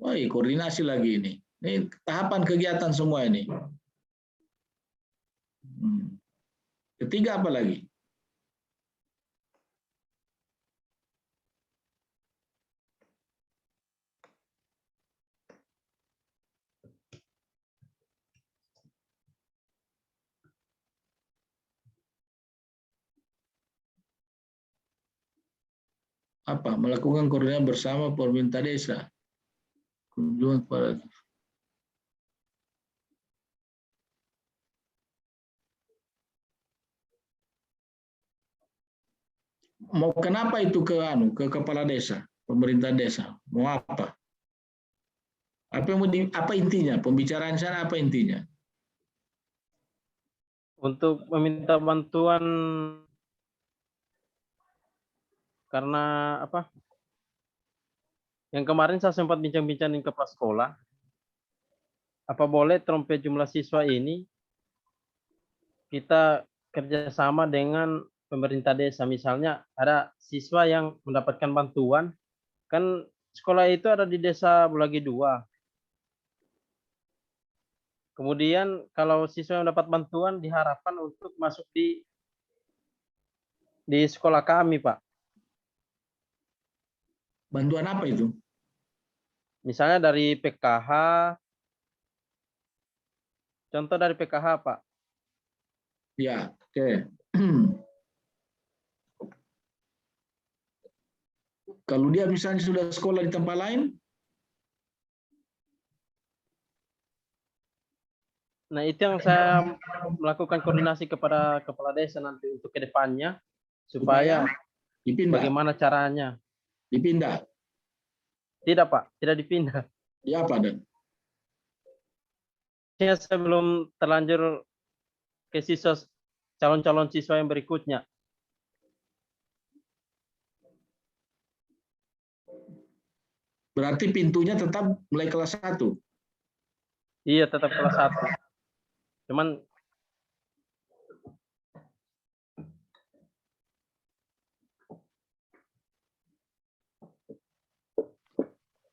Wah, koordinasi lagi ini. Ini tahapan kegiatan semua ini. Ketiga apa lagi? Apa? Melakukan koordinasi bersama pemerintah desa. Kunjungan kepada mau kenapa itu ke kepala desa, pemerintah desa? Mau apa? Apa intinya? Pembicaraan sana apa intinya? Untuk meminta bantuan karena apa? Yang kemarin saya sempat bincang-bincang dengan kepala sekolah. Apa boleh trompet jumlah siswa ini kita kerjasama dengan pemerintah desa? Misalnya ada siswa yang mendapatkan bantuan, kan sekolah itu ada di desa Bulagi 2. Kemudian kalau siswa yang dapat bantuan diharapkan untuk masuk di sekolah kami, Pak. Bantuan apa itu? Misalnya dari PKH, contoh dari PKH, Pak. Ya, oke. Kalau dia misalnya sudah sekolah di tempat lain, Nah, itu yang saya melakukan koordinasi kepada kepala desa nanti untuk ke depannya, supaya dipindah. bagaimana caranya. Dipindah. Tidak, Pak, tidak dipindah. Ya apa dan? Saya belum terlanjur ke siswa, calon-calon siswa yang berikutnya. Berarti pintunya tetap mulai kelas 1. Iya, tetap kelas 1. Cuman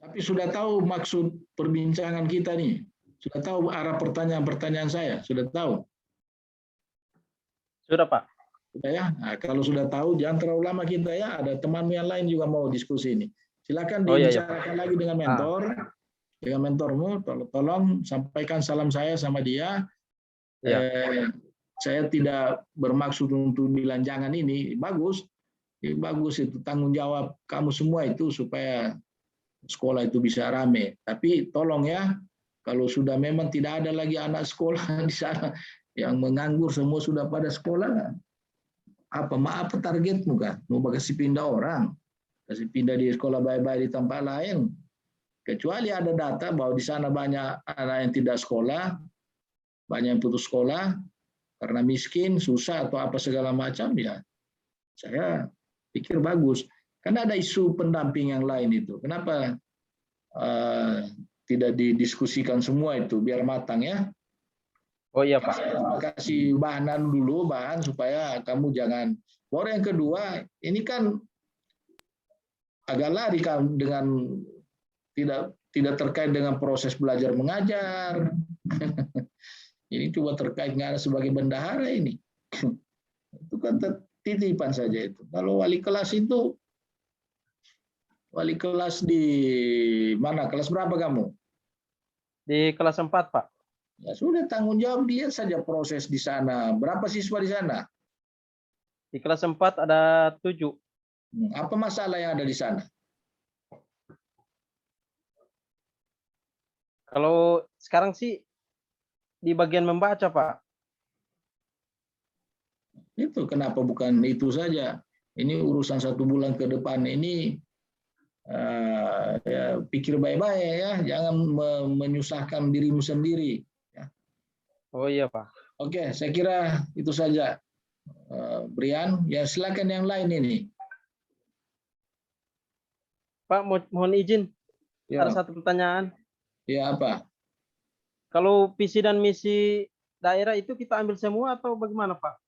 tapi sudah tahu maksud perbincangan kita nih. Sudah tahu arah pertanyaan-pertanyaan saya. Sudah tahu. sudah, Pak. Sudah ya. Nah, kalau sudah tahu jangan terlalu lama kita ya. Ada teman yang lain juga mau diskusi ini. Silakan dibicarakan lagi dengan mentor. Dengan mentormu, tolong sampaikan salam saya sama dia. Ya. Saya tidak bermaksud untuk bilang jangan ini. Bagus. Bagus itu tanggung jawab kamu semua itu supaya sekolah itu bisa rame. Tapi tolong ya, kalau sudah memang tidak ada lagi anak sekolah di sana yang menganggur, semua sudah pada sekolah, apa targetmu kan? Mau kasih pindah orang, kasih pindah di sekolah baik-baik di tempat lain. Kecuali ada data bahwa di sana banyak anak yang tidak sekolah, banyak yang putus sekolah karena miskin, susah atau apa segala macam, ya saya pikir bagus. Karena ada isu pendamping yang lain itu. Kenapa tidak didiskusikan semua itu biar matang ya? Oh iya, Pak. Kasih bahan supaya kamu jangan. Baru yang kedua, ini kan agak lari dengan tidak terkait dengan proses belajar mengajar. Ini cuma terkait dengan sebagai bendahara ini. Itu kan titipan saja itu. Kalau wali kelas di mana? Kelas berapa kamu? Di kelas 4, Pak. Ya sudah, tanggung jawab dia saja proses di sana. Berapa siswa di sana? Di kelas 4 ada 7. Apa masalah yang ada di sana? Kalau sekarang sih di bagian membaca, Pak. Itu kenapa bukan itu saja? Ini urusan 1 bulan ke depan ini. Ya, pikir baik-baik ya, jangan menyusahkan dirimu sendiri. Ya. Oh iya, Pak. Oke, saya kira itu saja, Brian. Ya silakan yang lain ini. Pak, mohon izin, Ya. ada satu pertanyaan. Ya apa? Kalau visi dan misi daerah itu kita ambil semua atau bagaimana, Pak?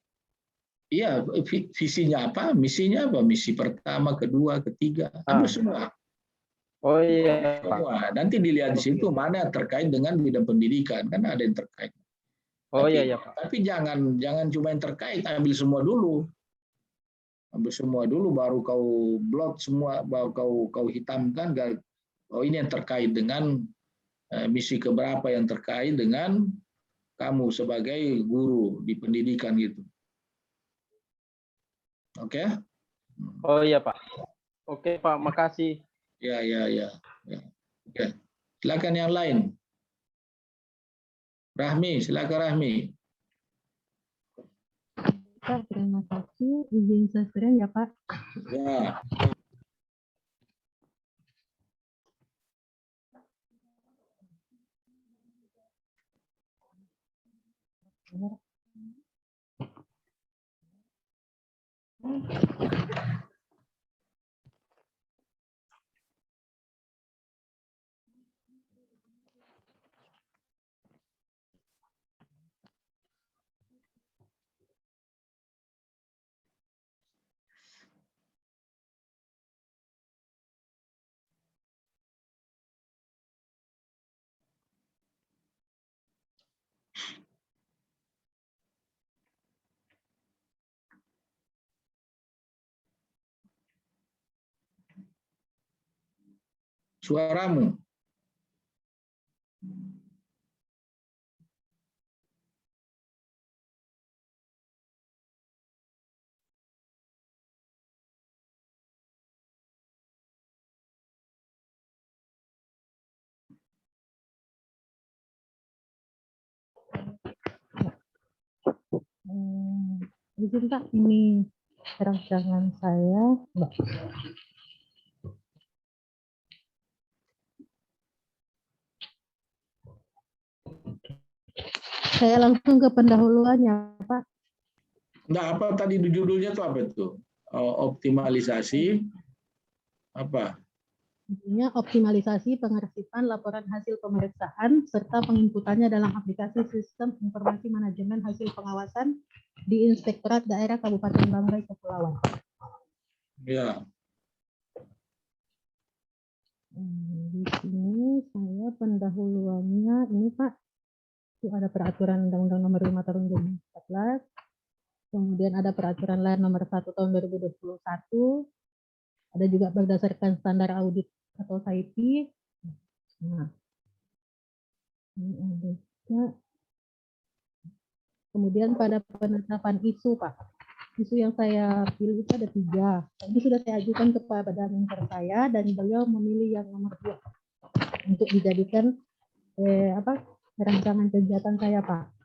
Iya, visinya apa, misinya apa? Misi pertama, kedua, ketiga, ambil semua. Oh iya, Semua. Nanti dilihat di situ mana terkait dengan bidang pendidikan, kan ada yang terkait. Oh iya, Pak. Tapi jangan cuma yang terkait, ambil semua dulu. Ambil semua dulu, baru kau blot semua, baru kau hitamkan. Oh ini yang terkait dengan misi keberapa yang terkait dengan kamu sebagai guru di pendidikan gitu. Oke? Oh iya, Pak. Oke, Pak, makasih. Ya. Oke. Silakan yang lain. Rahmi, silakan Rahmi. Pak, terima kasih. Izin share ya, Pak. Ya. Suaramu. Izin Pak, ini rancangan saya, Mbak. Saya langsung ke pendahuluannya, Pak. Nah, apa tadi judulnya itu apa itu? Optimalisasi apa? Intinya optimalisasi pengertiban laporan hasil pemeriksaan serta penginputannya dalam aplikasi sistem informasi manajemen hasil pengawasan di Inspektorat Daerah Kabupaten Banggai Kepulauan. Ya. Di sini saya pendahuluannya ini Pak, itu ada peraturan Undang-Undang Nomor 5 Tahun 2014, kemudian ada peraturan lain Nomor 1 Tahun 2021, ada juga berdasarkan standar audit atau SAIPI. Nah, ini ada juga. Kemudian pada penetapan isu Pak, isu yang saya pilih itu ada 3. Ini sudah saya ajukan kepada mentor saya dan beliau memilih yang nomor 2 untuk dijadikan rancangan kegiatan saya Pak.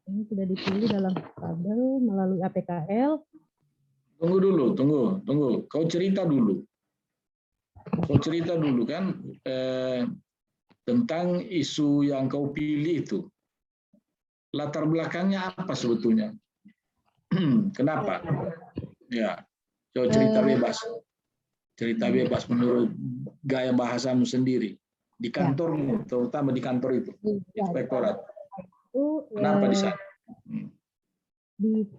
Ini sudah dipilih dalam tabel melalui APKL. Tunggu dulu. Kau cerita dulu kan tentang isu yang kau pilih itu. Latar belakangnya apa sebetulnya? Kenapa? Ya, coba cerita bebas. Cerita bebas menurut gaya bahasamu sendiri. Di kantormu, terutama di kantor itu, Inspektorat. Kenapa di sana?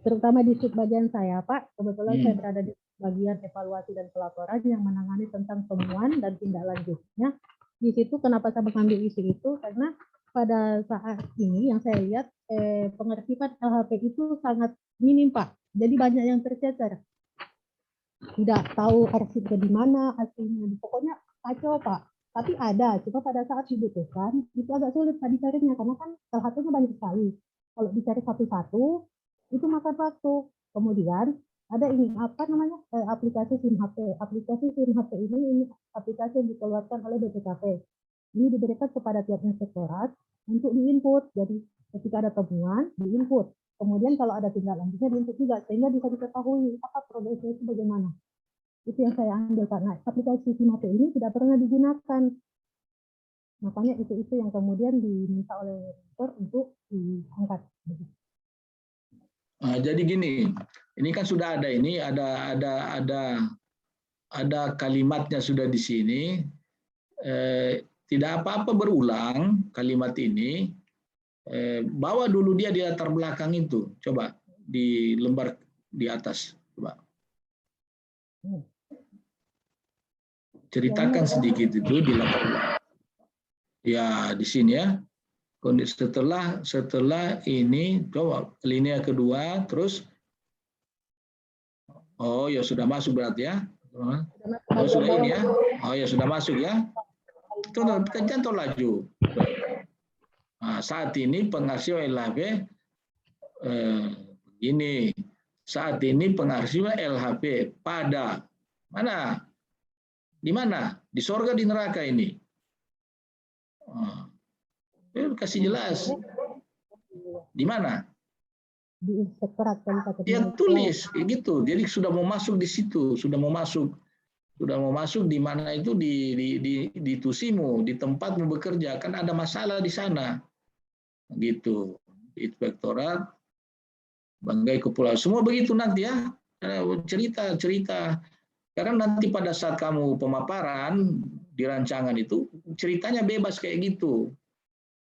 Terutama di subbagian saya Pak, kebetulan saya berada di bagian evaluasi dan pelaporan yang menangani tentang temuan dan tindak lanjutnya. Di situ kenapa saya mengambil isu itu, karena pada saat ini yang saya lihat pengertiban LHP itu sangat minim Pak. Jadi banyak yang tercecer. Tidak tahu arsipnya di mana, hasilnya. Pokoknya kacau Pak. Tapi ada, cuma pada saat dibutuhkan itu agak sulit Pak dicarinya karena kan LHP-nya banyak sekali. Kalau dicari satu-satu itu makan waktu. Kemudian ada ini aplikasi SIM HP. Aplikasi SIM HP ini aplikasi yang dikeluarkan oleh BPKP. Ini diberikan kepada tiap inspektorat untuk diinput. Jadi ketika ada temuan diinput. Kemudian kalau ada tindak lanjutnya diinput juga sehingga bisa diketahui apa progresnya itu bagaimana. Itu yang saya ambil karena aplikasi SIM HP ini tidak pernah digunakan. Makanya itu yang kemudian diminta oleh rektor untuk diangkat. Nah, jadi gini, ini kan sudah ada ada kalimatnya sudah di sini. Tidak apa-apa berulang kalimat ini. Bawa dulu dia di latar belakang itu. Coba di lembar di atas. Coba. Ceritakan sedikit itu di latar belakang. Ya, di sini ya. Setelah ini, coba linia kedua, terus, oh ya sudah masuk berarti ya. Oh sudah ini ya. Oh ya sudah masuk ya. Contoh laju. Nah, saat ini pengarsipan LHP ini. Saat ini pengarsipan LHP pada mana? Di mana? Di sorga, di neraka ini. Kasih jelas. Di mana? Di Inspektorat Kabupaten. Ya tulis gitu. Jadi sudah mau masuk di situ, sudah mau masuk di mana itu di tusimu, di tempatmu bekerja, kan ada masalah di sana. gitu. Inspektorat Banggai Kepulauan, semua begitu nanti ya, cerita. Karena nanti pada saat kamu pemaparan di rancangan itu ceritanya bebas kayak gitu.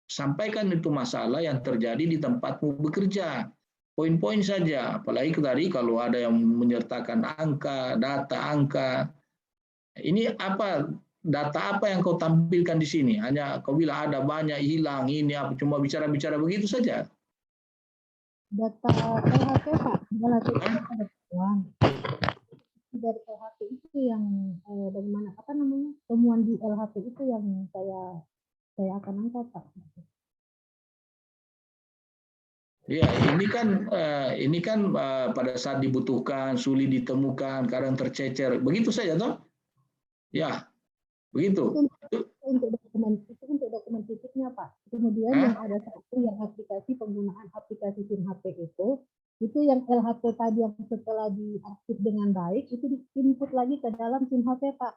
Sampaikan itu masalah yang terjadi di tempatmu bekerja. Poin-poin saja, apalagi tadi kalau ada yang menyertakan angka, data angka. Ini apa, data apa yang kau tampilkan di sini? Hanya kau bilang ada banyak hilang, ini apa, cuma bicara-bicara begitu saja. Data LHP Pak, LHP itu ada temuan. Dari LHP itu yang bagaimana apa namanya temuan di LHP itu yang saya akan angkat Pak. Ya, ini kan pada saat dibutuhkan, sulit ditemukan, kadang tercecer, begitu saja toh? Ya, begitu. Itu untuk dokumen fisiknya Pak. Kemudian yang ada satu yang aplikasi penggunaan aplikasi SIM HP itu yang LHP tadi yang setelah diaktif dengan baik itu diinput lagi ke dalam SIM HP Pak.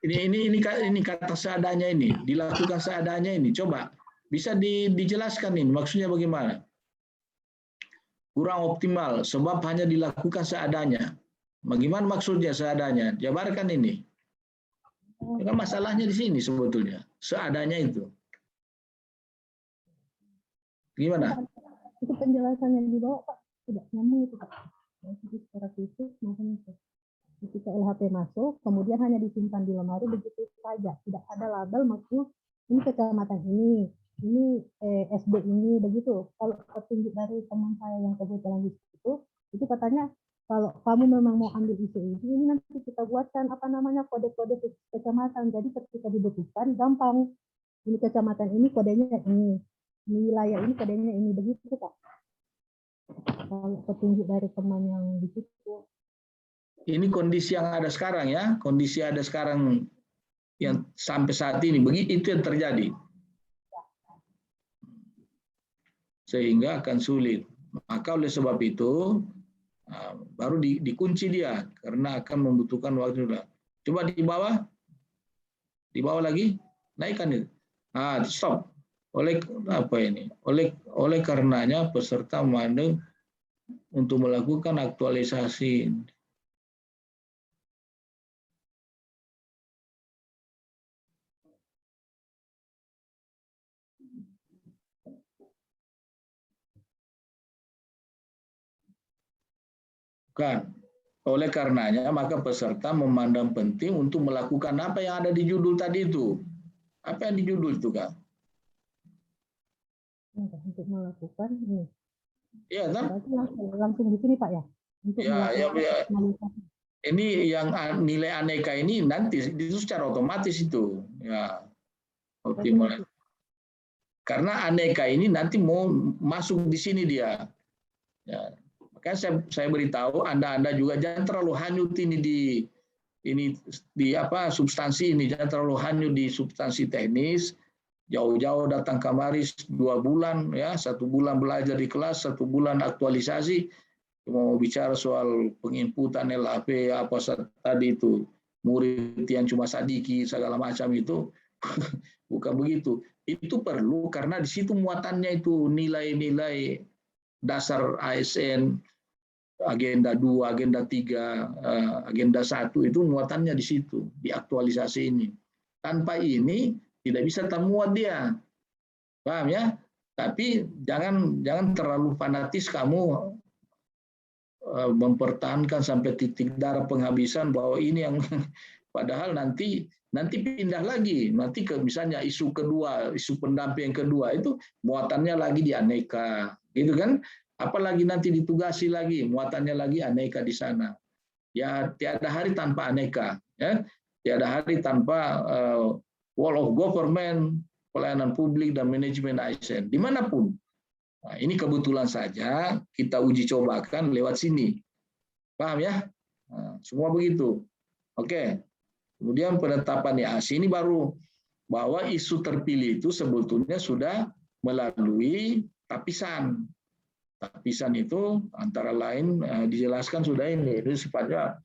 Ini kata seadanya ini, dilakukan seadanya ini. Coba bisa dijelaskan ini maksudnya bagaimana? Kurang optimal sebab hanya dilakukan seadanya. Bagaimana maksudnya seadanya? Jabarkan ini. Karena masalahnya di sini sebetulnya, seadanya itu. Gimana? Itu penjelasan yang dibawa Pak tidak nyambung itu Pak. Secara fisik maupun ketika LHP masuk, kemudian hanya disimpan di lemari begitu saja, tidak ada label maksudnya ini kecamatan ini SD ini begitu. Kalau petunjuk dari teman saya yang kebetulan di situ, itu katanya kalau kamu memang mau ambil isu ini nanti kita buatkan apa namanya kode-kode kecamatan. Jadi ketika dibutuhkan gampang. Ini kecamatan ini kodenya ini wilayah ini kodenya ini begitu Pak. Kalau petunjuk dari teman yang di situ. Ini kondisi yang ada sekarang ya, kondisi ada sekarang yang sampai saat ini begitu itu yang terjadi. Sehingga akan sulit. Maka oleh sebab itu baru dikunci dia karena akan membutuhkan waktu. Coba di bawah lagi, naikkan itu. Stop. Oleh apa ini? Oleh karenanya peserta memandang untuk melakukan aktualisasi. Oleh karenanya, maka peserta memandang penting untuk melakukan apa yang ada di judul tadi itu. Apa yang di judul itu, Kak? Untuk melakukan ini. Iya, kan? Langsung di sini Pak ya. Untuk melakukan ini yang nilai aneka ini nanti itu secara otomatis itu. Ya, optimal. Karena aneka ini nanti mau masuk di sini dia. Ya. Makanya saya beritahu Anda juga jangan terlalu hanyut ini di apa substansi ini, jangan terlalu hanyut di substansi teknis. Jauh-jauh datang kemari 2 bulan ya, 1 bulan belajar di kelas, 1 bulan aktualisasi. Mau bicara soal penginputan LHP apa tadi itu murid yang cuma sadiki segala macam itu bukan begitu. Itu perlu karena di situ muatannya itu nilai-nilai dasar ASN, agenda 2, agenda 3, agenda 1 itu muatannya di situ, di aktualisasi ini. Tanpa ini tidak bisa termuat dia. Paham ya? Tapi jangan terlalu fanatis kamu mempertahankan sampai titik darah penghabisan bahwa ini yang padahal nanti pindah lagi. Nanti ke misalnya isu kedua, isu pendamping yang kedua itu muatannya lagi di aneka. Gitu kan? Apalagi nanti ditugasi lagi, muatannya lagi aneka di sana. Ya tiada hari tanpa aneka, ya. Tiada hari tanpa wall of government, pelayanan publik dan manajemen ASN dimanapun. Nah, ini kebetulan saja kita uji cobakan lewat sini, paham ya? Nah, semua begitu. Oke. Kemudian penetapan IASI ini baru bahwa isu terpilih itu sebetulnya sudah melalui tapisan. Tapisan itu antara lain dijelaskan sudah ini sifatnya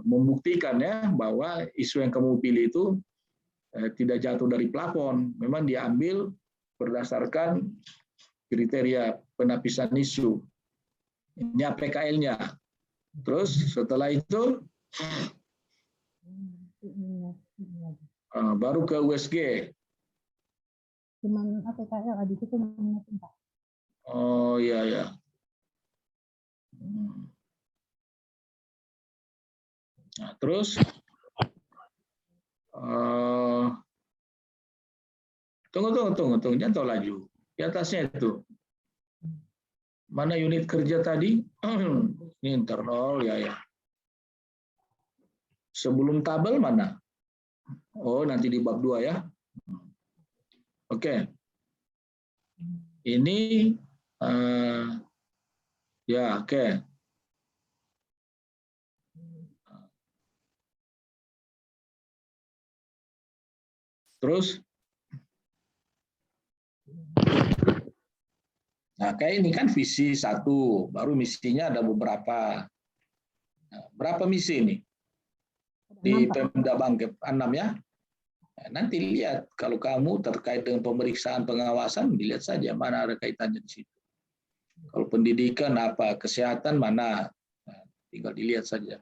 membuktikan ya bahwa isu yang kamu pilih itu tidak jatuh dari plafon, memang diambil berdasarkan kriteria penapisan isu. Ini APKL-nya. Terus setelah itu baru ke USG. Cuman APKL habis itu mengingatkan Pak. Oh iya ya. Nah, terus tunggu, jangan tahu laju. Di atasnya itu. Mana unit kerja tadi? Ini internal ya. Sebelum tabel mana? Oh, nanti di bab 2 ya. Oke. Ini ya, oke. Terus nah, kayak ini kan visi 1, baru misinya ada beberapa. Nah, berapa misi ini? Di Pemda Bangkep 6 ya. Nah, nanti lihat kalau kamu terkait dengan pemeriksaan pengawasan, dilihat saja mana ada kaitannya di situ. Kalau pendidikan apa, kesehatan mana, nah, tinggal dilihat saja.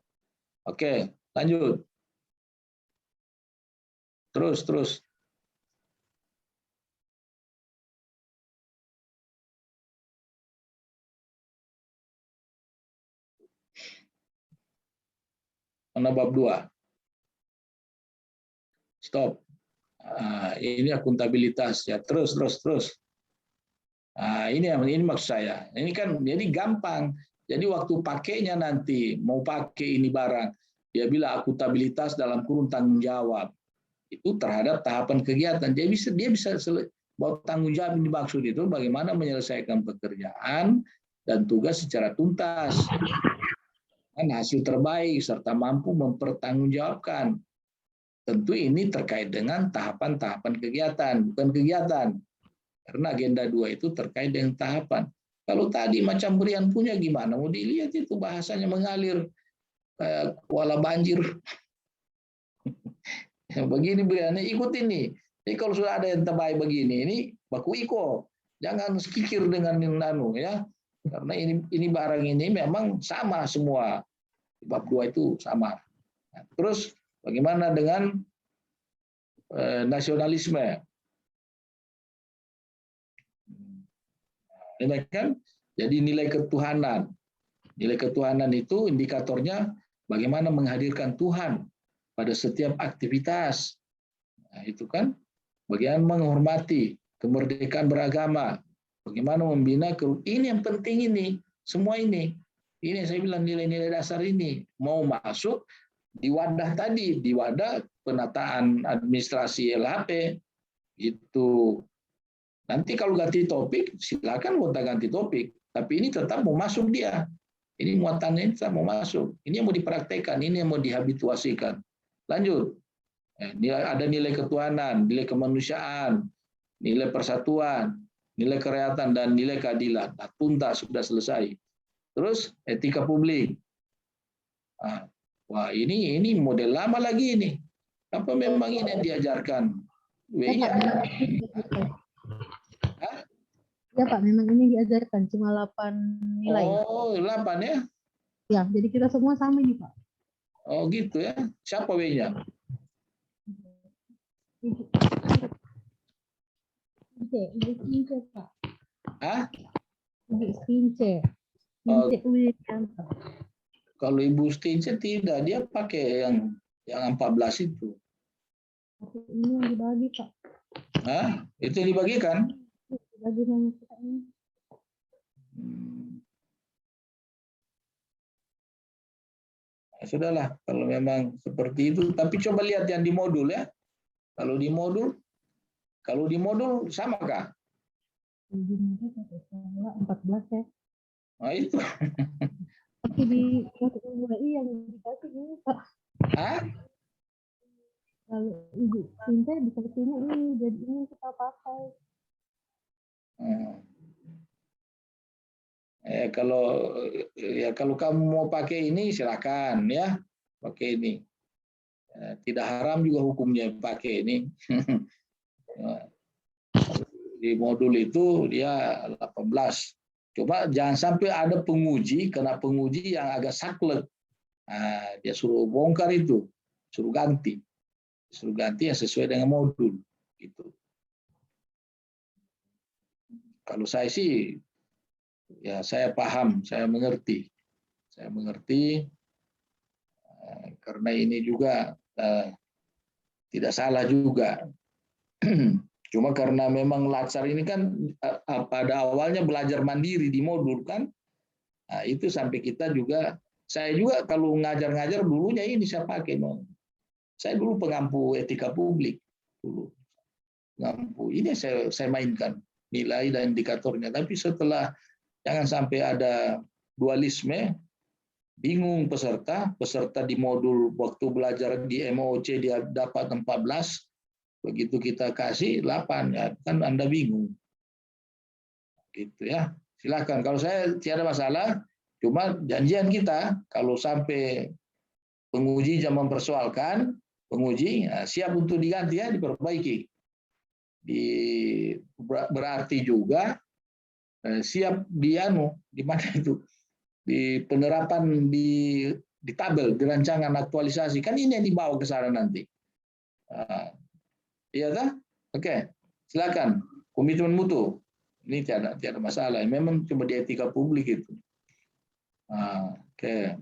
Oke, lanjut. Terus. Mana bab 2? Stop. Ini akuntabilitas ya. Terus. Ini maksud saya. Ini kan jadi gampang. Jadi waktu pakainya nanti mau pakai ini barang, dia bilang akuntabilitas dalam kurung tanggung jawab itu terhadap tahapan kegiatan. Dia bisa bahwa tanggung jawab yang dimaksud itu bagaimana menyelesaikan pekerjaan dan tugas secara tuntas. Dan hasil terbaik serta mampu mempertanggungjawabkan. Tentu ini terkait dengan tahapan-tahapan kegiatan, bukan kegiatan. Karena agenda 2 itu terkait dengan tahapan. Kalau tadi macam Brian punya gimana? Mau dilihat itu bahasanya mengalir kayak kuala banjir. Begini Brian, ikut ini. Jadi kalau sudah ada yang terbaik begini, ini baku iko. Jangan kikir dengan nanu ya. Karena ini barang ini memang sama semua. Bab 2 itu sama. Nah, terus bagaimana dengan nasionalisme? Ini kan jadi nilai ketuhanan. Nilai ketuhanan itu indikatornya bagaimana menghadirkan Tuhan pada setiap aktivitas. Nah, itu kan bagaimana menghormati kemerdekaan beragama. Bagaimana membina ini yang penting ini, semua ini. Ini yang saya bilang nilai-nilai dasar ini mau masuk di wadah tadi, di wadah penataan administrasi LHP itu. Nanti kalau ganti topik silakan gonta-ganti topik, tapi ini tetap mau masuk dia. Ini muatannya tetap mau masuk. Ini yang mau dipraktekkan, ini yang mau dihabituasikan. Lanjut. Ada nilai ketuhanan, nilai kemanusiaan, nilai persatuan, nilai kerakyatan dan nilai keadilan. Nah, tuntas sudah selesai. Terus etika publik. Wah, ini model lama lagi ini. Apa memang ini yang diajarkan? Ya, Pak, memang ini diajarkan cuma 8 nilai. Oh, 8 ya? Ya, jadi kita semua sama ini, Pak. Oh, gitu ya. Siapa W-nya? Ibu Stince, Pak. Hah? Ibu Stince. Kalau Ibu Stince tidak, dia pakai yang 14 itu. Ini yang dibagi, Pak. Hah? Itu yang dibagikan? Dibagi sama kita ini. Ya, sudahlah, kalau memang seperti itu. Tapi coba lihat yang di modul ya. Kalau di modul samakah? Di modul 14 ya. Nah, itu. Tapi di UAI yang dikasih ini, Pak. Hah? Kalau Ibu Stince dikasihnya ini, jadi ini kita pakai. Kalau kamu mau pakai ini silakan ya, pakai ini. Tidak haram juga hukumnya pakai ini. Di modul itu dia 18. Coba jangan sampai ada penguji, kena penguji yang agak saklek. Nah, dia suruh bongkar itu, suruh ganti yang sesuai dengan modul. Gitu. Kalau saya sih, ya saya paham, saya mengerti. Karena ini juga tidak salah juga. Cuma karena memang Latsar ini kan pada awalnya belajar mandiri di modul kan, nah, itu sampai kita juga, saya juga kalau ngajar-ngajar dulunya ini saya pakai. Saya dulu pengampu etika publik dulu, pengampu ini saya mainkan nilai dan indikatornya. Tapi setelah jangan sampai ada dualisme, bingung peserta di modul waktu belajar di MOC dia dapat 14. Begitu kita kasih 8, ya kan Anda bingung. Gitu ya. Silakan. Kalau saya tiada masalah, cuma janjian kita kalau sampai penguji yang mempersoalkan, penguji siap untuk diganti ya, diperbaiki. Berarti juga siap di mana itu? Di penerapan di tabel, di rancangan aktualisasi. Kan ini yang dibawa ke sana nanti. Iya tak? Oke, silakan. Komitmen mutu. Ini tiada masalah. Memang cuma di etika publik itu. Oke.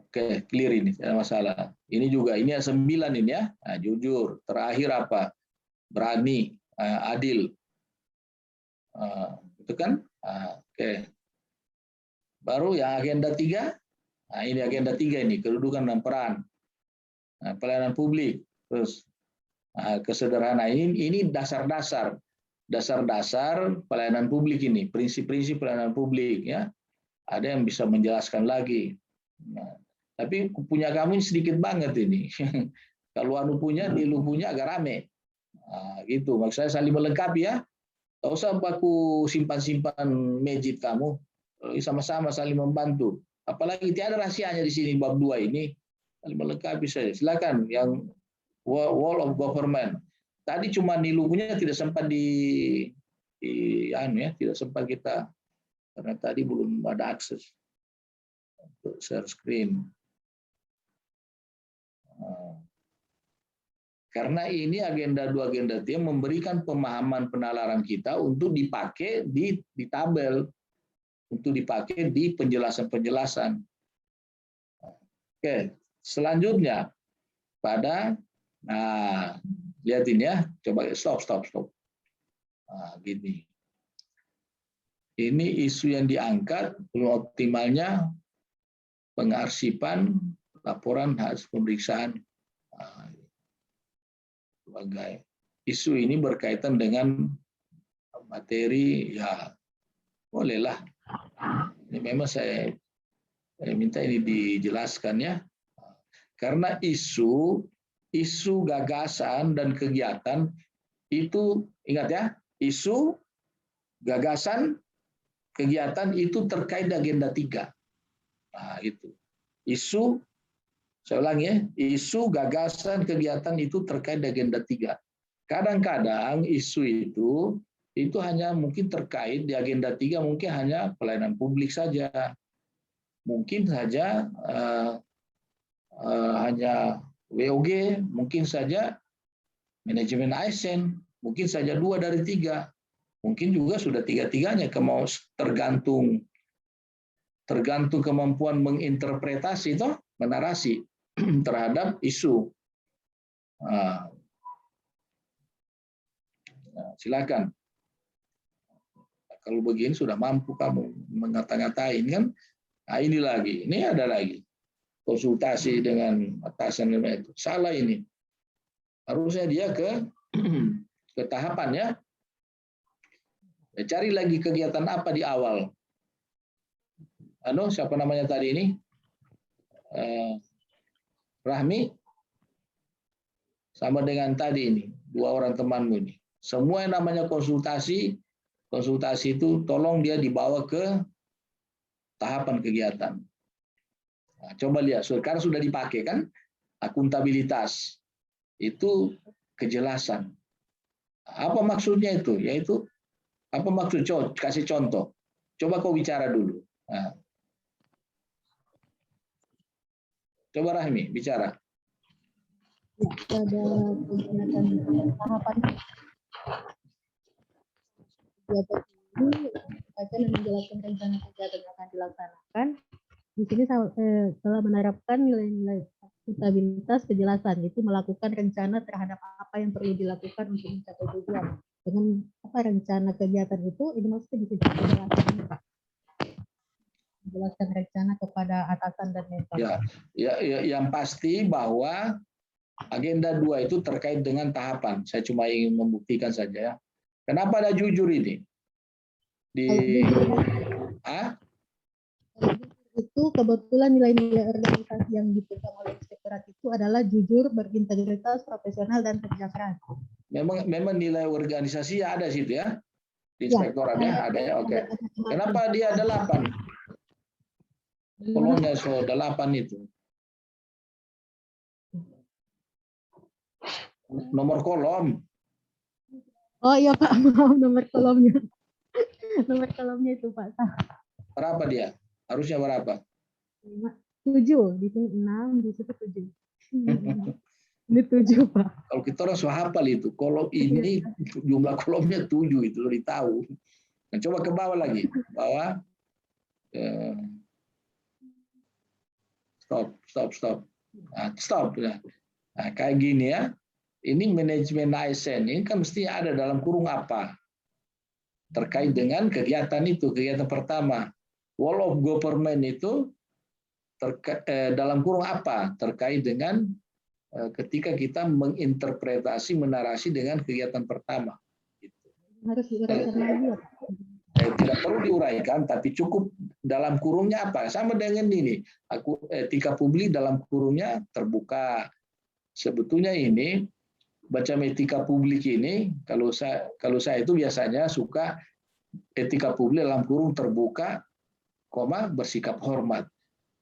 Oke, clear ini, tiada masalah. Ini juga, ini 9 ini ya. Nah, jujur. Terakhir apa? Berani, adil. Itu kan? Oke. Baru yang agenda 3. Nah, ini agenda 3 ini, kedudukan dan peran. Nah, pelayanan publik, terus kesederhanaan ini dasar-dasar pelayanan publik ini, prinsip-prinsip pelayanan publik ya. Ada yang bisa menjelaskan lagi. Nah, tapi punya kamu ini sedikit banget ini. Kalau anu punya, dilu punya agak rame. Nah, gitu. Maksud saya saling melengkapi ya. Tak usah baku simpan-simpan mejit kamu. Sama-sama saling membantu. Apalagi tiada rahasianya di sini bab 2 ini. Melengkapi saja. Silakan yang wall of government. Tadi cuma nilunya tidak sempat tidak sempat kita karena tadi belum ada akses untuk share screen. Karena ini agenda 2 agenda 3 memberikan pemahaman penalaran kita untuk dipakai di tabel, untuk dipakai di penjelasan-penjelasan. Oke. Selanjutnya lihat ini ya, coba stop. Nah, gini. Ini isu yang diangkat belum optimalnya pengarsipan laporan hasil pemeriksaan. Sebagai isu ini berkaitan dengan materi ya bolehlah. Ini memang saya minta ini dijelaskan ya. Karena isu gagasan dan kegiatan itu, ingat ya, isu gagasan kegiatan itu terkait agenda 3. Nah, itu. Isu, saya ulangi ya, isu gagasan kegiatan itu terkait agenda 3. Kadang-kadang isu itu hanya mungkin terkait di agenda 3 mungkin hanya pelayanan publik saja. Mungkin saja hanya WOG, mungkin saja manajemen ASN, mungkin saja 2 dari 3, mungkin juga sudah 3-3-nya, tergantung kemampuan menginterpretasi toh, menarasi terhadap isu. Silakan. Kalau begini sudah mampu kamu mengata-ngatain kan? Nah, ini ada lagi. Konsultasi dengan atasan itu salah ini, harusnya dia ke tahapan ya. Cari lagi kegiatan apa di awal. Siapa namanya tadi ini? Rahmi sama dengan tadi ini 2 orang temanmu ini. Semua yang namanya konsultasi itu tolong dia dibawa ke tahapan kegiatan. Nah, coba lihat, karena sudah dipakai kan, akuntabilitas itu kejelasan. Apa maksudnya itu? Yaitu apa maksud? Kasih contoh. Coba kau bicara dulu. Nah. Coba Rahmi bicara. Ya, pada kegiatan tahapan kegiatan ini baca dan menjelaskan rencana kegiatan yang akan dilaksanakan. Di sini telah menerapkan nilai-nilai akuntabilitas kejelasan, itu melakukan rencana terhadap apa yang perlu dilakukan untuk mencapai tujuan. Dengan apa rencana kegiatan itu, ini maksudnya bisa dijelaskan, Pak. Menjelaskan rencana kepada atasan dan mentor. Ya, yang pasti bahwa agenda 2 itu terkait dengan tahapan. Saya cuma ingin membuktikan saja ya. Kenapa ada jujur ini? Itu kebetulan nilai-nilai organisasi yang dipegang oleh Inspektorat itu adalah jujur, berintegritas, profesional, dan kerja keras. Memang nilai organisasi ada situ ya? Di Inspektorat ya? Ada ya? Oke. Kenapa dia 8? Kolomnya 8 itu. Nomor kolom. Oh iya Pak, maaf nomor kolomnya. Nomor kolomnya itu Pak. Berapa dia? Harusnya berapa? 7, di sini 6, di situ 7. Ini 7 Pak. Kalau kita orang sudah hafal itu, kolom ini jumlah kolomnya 7 itu udah tahu. Nah, coba ke bawah lagi, bawah. Stop. Stop. Nah, kayak gini ya. Ini manajemen ASN ini kan mesti ada dalam kurung apa? Terkait dengan kegiatan itu, kegiatan pertama. Wall of Government itu dalam kurung apa? Terkait dengan ketika kita menginterpretasi, menarasi dengan kegiatan pertama. Harus diuraikan lagi ya Pak? Tidak perlu diuraikan, tapi cukup dalam kurungnya apa? Sama dengan ini. Etika publik dalam kurungnya terbuka. Sebetulnya ini baca etika publik ini, kalau saya itu biasanya suka etika publik dalam kurung terbuka, bersikap hormat.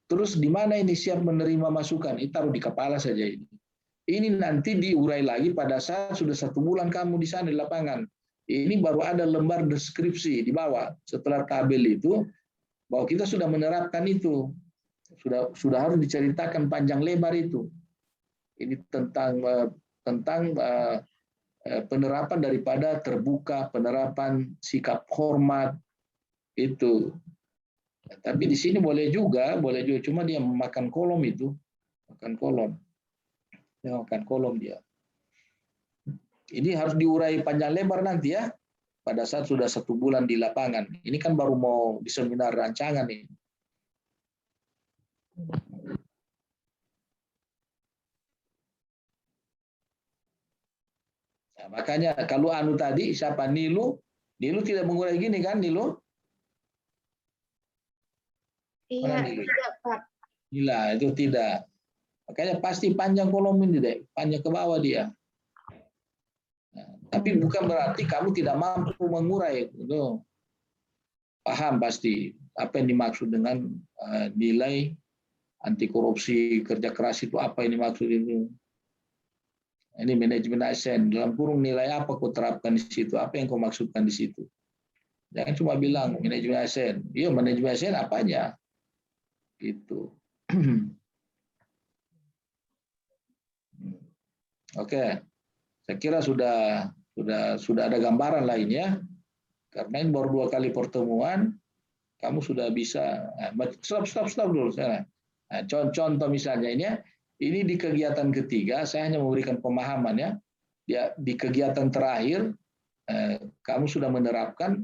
Terus di mana ini siap menerima masukan? Ini taruh di kepala saja ini. Ini nanti diurai lagi pada saat sudah 1 bulan kamu di sana di lapangan. Ini baru ada lembar deskripsi di bawah. Setelah tabel itu, bahwa kita sudah menerapkan itu. Sudah harus diceritakan panjang lebar itu. Ini tentang penerapan daripada terbuka, penerapan sikap hormat itu. Tapi di sini boleh juga, cuma dia memakan kolom itu, makan kolom dia. Ini harus diurai panjang lebar nanti ya, pada saat sudah 1 bulan di lapangan. Ini kan baru mau di seminar rancangan ini. Nah, makanya kalau tadi siapa Nilu tidak mengurai gini kan Nilu? Iya, tidak Pak. Gila, itu tidak. Makanya pasti panjang kolom ini deh, panjang ke bawah dia. Nah, tapi bukan berarti kamu tidak mampu mengurai, gitu. Paham pasti apa yang dimaksud dengan nilai anti korupsi, kerja keras itu apa yang dimaksud itu. Ini manajemen ASN, dalam kurung nilai apa kau terapkan di situ, apa yang kau maksudkan di situ. Jangan cuma bilang manajemen ASN. Iya, manajemen ASN apanya? Gitu. Oke. Saya kira sudah ada gambaran lainnya. Karena ini baru 2 kali pertemuan, kamu sudah bisa stop dulu. Nah, contoh misalnya ini di kegiatan ketiga, saya hanya memberikan pemahaman ya. Di kegiatan terakhir, kamu sudah menerapkan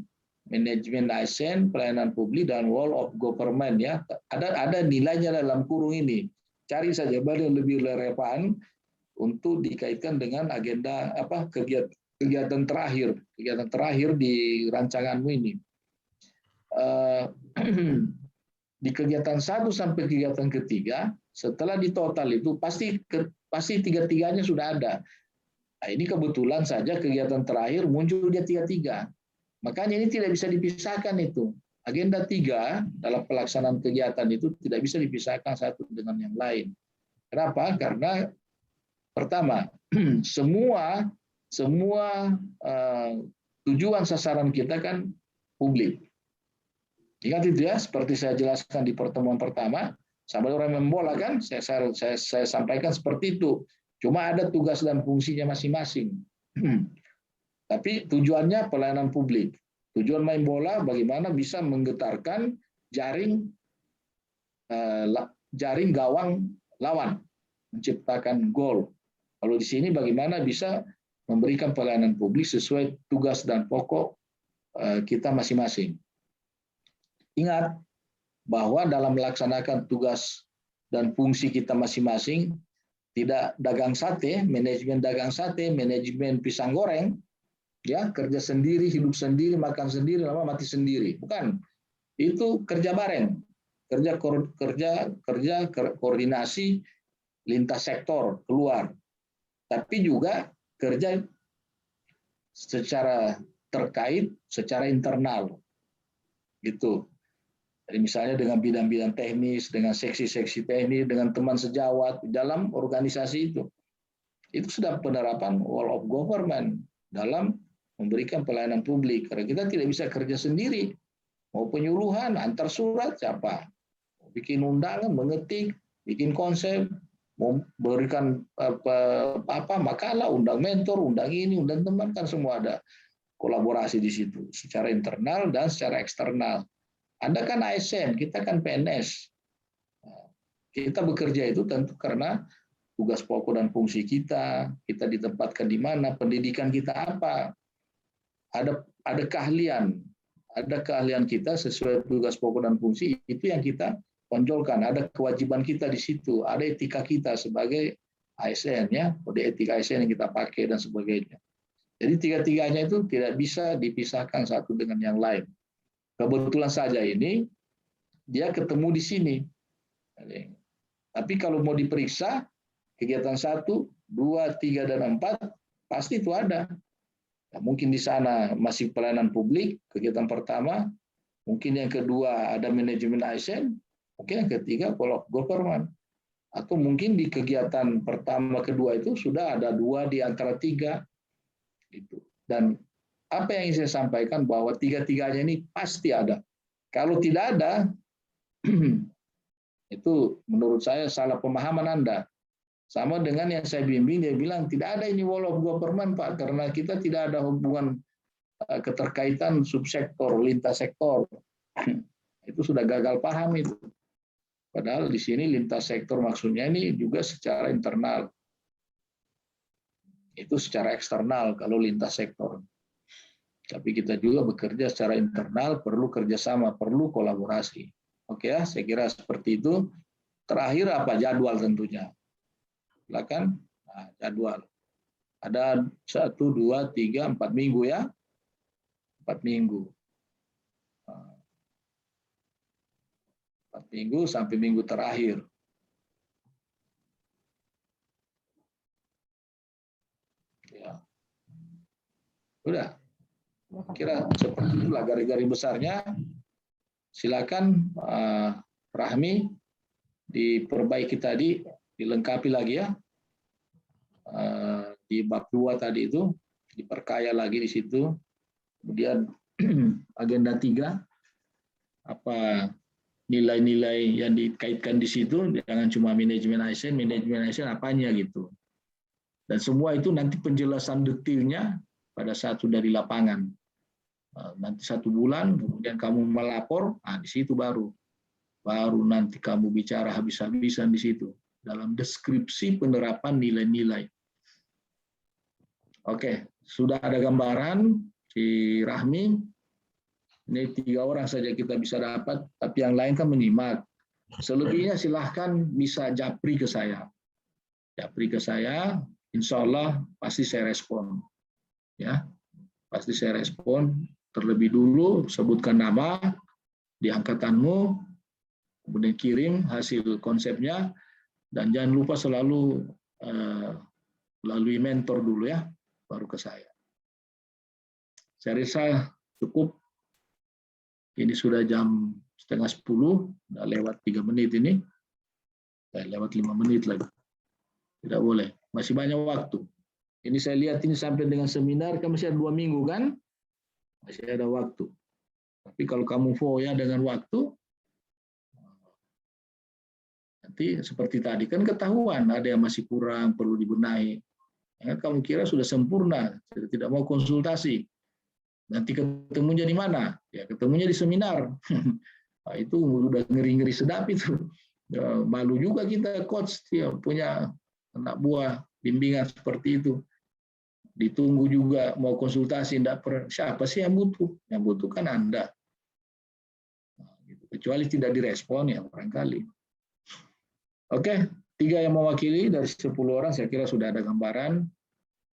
manajemen ASN, pelayanan publik, dan wall of government ya. Ada nilainya dalam kurung ini. Cari saja yang lebih relevan untuk dikaitkan dengan agenda kegiatan terakhir di rancanganmu ini. Di kegiatan 1 sampai kegiatan ketiga, setelah ditotal itu pasti 3-3-nya sudah ada. Nah, ini kebetulan saja kegiatan terakhir muncul dia 3-3. Makanya ini tidak bisa dipisahkan itu. Agenda 3 dalam pelaksanaan kegiatan itu tidak bisa dipisahkan satu dengan yang lain. Kenapa? Karena pertama, semua semua tujuan sasaran kita kan publik. Ingat itu ya, seperti saya jelaskan di pertemuan pertama, sampai orang main bola kan, saya sampaikan seperti itu. Cuma ada tugas dan fungsinya masing-masing. Tapi tujuannya pelayanan publik. Tujuan main bola bagaimana bisa menggetarkan jaring gawang lawan, menciptakan gol. Kalau di sini bagaimana bisa memberikan pelayanan publik sesuai tugas dan pokok kita masing-masing. Ingat bahwa dalam melaksanakan tugas dan fungsi kita masing-masing, tidak dagang sate, manajemen pisang goreng, ya kerja sendiri, hidup sendiri, makan sendiri, lama mati sendiri. Bukan, itu kerja bareng, kerja koordinasi lintas sektor keluar, tapi juga kerja secara terkait, secara internal, gitu. Jadi misalnya dengan bidang-bidang teknis, dengan seksi-seksi teknis, dengan teman sejawat dalam organisasi itu sudah penerapan whole of government dalam memberikan pelayanan publik. Karena kita tidak bisa kerja sendiri, mau penyuluhan, antar surat siapa, mau bikin undangan, mengetik, bikin konsep, mau berikan makalah, undang mentor, undang ini, undang teman, kan semua ada kolaborasi di situ, secara internal dan secara eksternal. Anda kan ASN, kita kan PNS. Kita bekerja itu tentu karena tugas pokok dan fungsi kita ditempatkan di mana, pendidikan kita apa, ada keahlian kita sesuai tugas pokok dan fungsi, itu yang kita tonjolkan, ada kewajiban kita di situ, ada etika kita sebagai ASN, ya, kode etika ASN yang kita pakai dan sebagainya. Jadi tiga-tiganya itu tidak bisa dipisahkan satu dengan yang lain. Kebetulan saja ini dia ketemu di sini. Tapi kalau mau diperiksa kegiatan 1, 2, 3, dan 4 pasti itu ada. Ya, mungkin di sana masih pelayanan publik, kegiatan pertama. Mungkin yang kedua ada manajemen ASN. Mungkin yang ketiga government. Atau mungkin di kegiatan pertama, kedua itu sudah ada 2 di antara 3. Gitu. Dan apa yang ingin saya sampaikan bahwa tiga-tiganya ini pasti ada. Kalau tidak ada, itu menurut saya salah pemahaman Anda. Sama dengan yang saya bimbing, dia bilang tidak ada ini whole of government, Pak, karena kita tidak ada hubungan keterkaitan subsektor, lintas sektor. Itu sudah gagal paham itu. Padahal di sini lintas sektor maksudnya ini juga secara internal. Itu secara eksternal kalau lintas sektor. Tapi kita juga bekerja secara internal, perlu kerjasama, perlu kolaborasi. Oke ya, saya kira seperti itu. Terakhir apa? Jadwal tentunya. Silakan. Nah, jadwal. Ada 1, 2, 3, 4 minggu ya. 4 minggu. 4 minggu sampai minggu terakhir. Ya. Udah. Kira seperti itulah garis-garis besarnya. Silakan Rahmi diperbaiki tadi, dilengkapi lagi ya. Di bab 2 tadi itu diperkaya lagi di situ. Kemudian agenda 3 apa nilai-nilai yang dikaitkan di situ, jangan cuma manajemen ASN apanya gitu. Dan semua itu nanti penjelasan detailnya pada saat sudah di lapangan. Nanti 1 bulan, kemudian kamu melapor, di situ baru nanti kamu bicara habis-habisan di situ dalam deskripsi penerapan nilai-nilai. Oke, sudah ada gambaran si Rahmi. Ini 3 orang saja kita bisa dapat, tapi yang lain kan menyimak. Selebihnya silahkan bisa japri ke saya. Japri ke saya, insya Allah pasti saya respon. Ya, pasti saya respon. Terlebih dulu sebutkan nama di angkatanmu, kemudian kirim hasil konsepnya, dan jangan lupa selalu melalui mentor dulu ya, baru ke saya. Saya rasa cukup. Ini sudah jam 9:30, udah lewat 3 menit ini, lewat 5 menit lagi. Tidak boleh, masih banyak waktu. Ini saya lihat ini sampai dengan seminar kan masih ada 2 minggu kan? Masih ada waktu. Tapi kalau kamu foya dengan waktu, nanti seperti tadi kan ketahuan ada yang masih kurang, perlu dibenahi. Ya, kamu kira sudah sempurna, tidak mau konsultasi. Nanti ketemunya di mana? Ya ketemunya di seminar. Nah, itu udah ngeri-ngeri sedap itu. Ya, malu juga kita coach ya, punya anak buah bimbingan seperti itu. Ditunggu juga mau konsultasi, siapa sih yang butuh? Yang butuh kan Anda. Nah, gitu. Kecuali tidak direspon ya barangkali. Oke, 3 yang mewakili dari 10 orang saya kira sudah ada gambaran.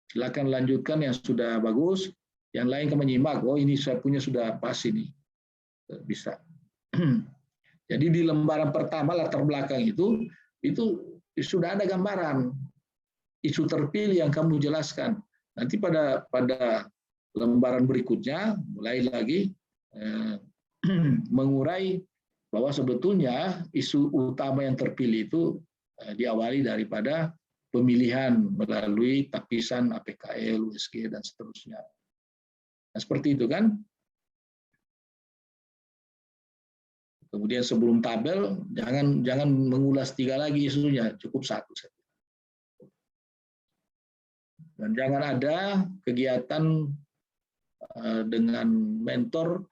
Silakan lanjutkan yang sudah bagus. Yang lain kan menyimak, oh ini saya punya sudah pas ini. Bisa. Jadi di lembaran pertama latar belakang itu sudah ada gambaran isu terpilih yang kamu jelaskan. Nanti pada lembaran berikutnya mulai lagi mengurai bahwa sebetulnya isu utama yang terpilih itu diawali daripada pemilihan melalui tapisan APKL, USG dan seterusnya. Nah, seperti itu kan. Kemudian sebelum tabel jangan mengulas 3 lagi isunya, cukup 1 saja. Dan jangan ada kegiatan dengan mentor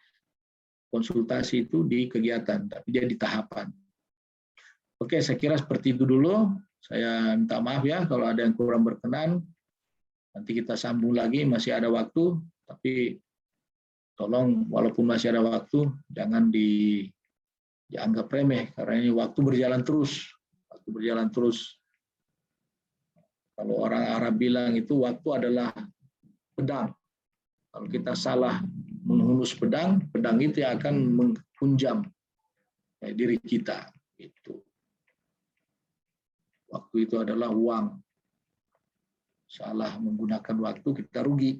konsultasi itu di kegiatan, tapi dia di tahapan. Oke, saya kira seperti itu dulu. Saya minta maaf ya kalau ada yang kurang berkenan. Nanti kita sambung lagi, masih ada waktu, tapi tolong walaupun masih ada waktu, jangan dianggap remeh, karena ini waktu berjalan terus. Waktu berjalan terus. Kalau orang Arab bilang itu waktu adalah pedang. Kalau kita salah menghunus pedang, pedang itu yang akan menghunjam diri kita. Itu. Waktu itu adalah uang. Salah menggunakan waktu, kita rugi.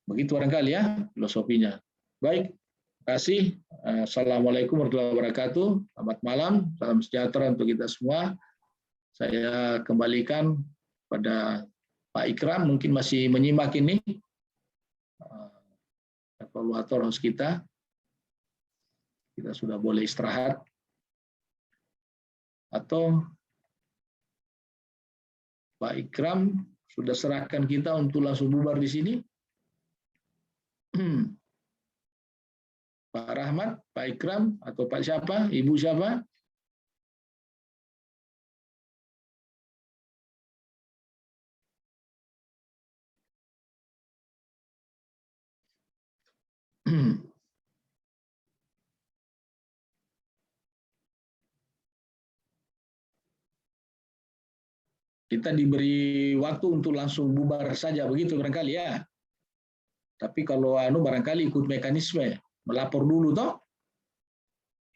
Begitu barangkali ya filosofinya. Baik, terima kasih. Assalamualaikum warahmatullahi wabarakatuh. Selamat malam, salam sejahtera untuk kita semua. Saya kembalikan pada Pak Ikram, mungkin masih menyimak ini. Evaluator host kita. Kita sudah boleh istirahat. Atau Pak Ikram sudah serahkan kita untuk langsung bubar di sini. Pak Rahmat, Pak Ikram, atau Pak siapa? Ibu siapa? Kita diberi waktu untuk langsung bubar saja, begitu barangkali ya. Tapi kalau barangkali ikut mekanisme, melapor dulu toh?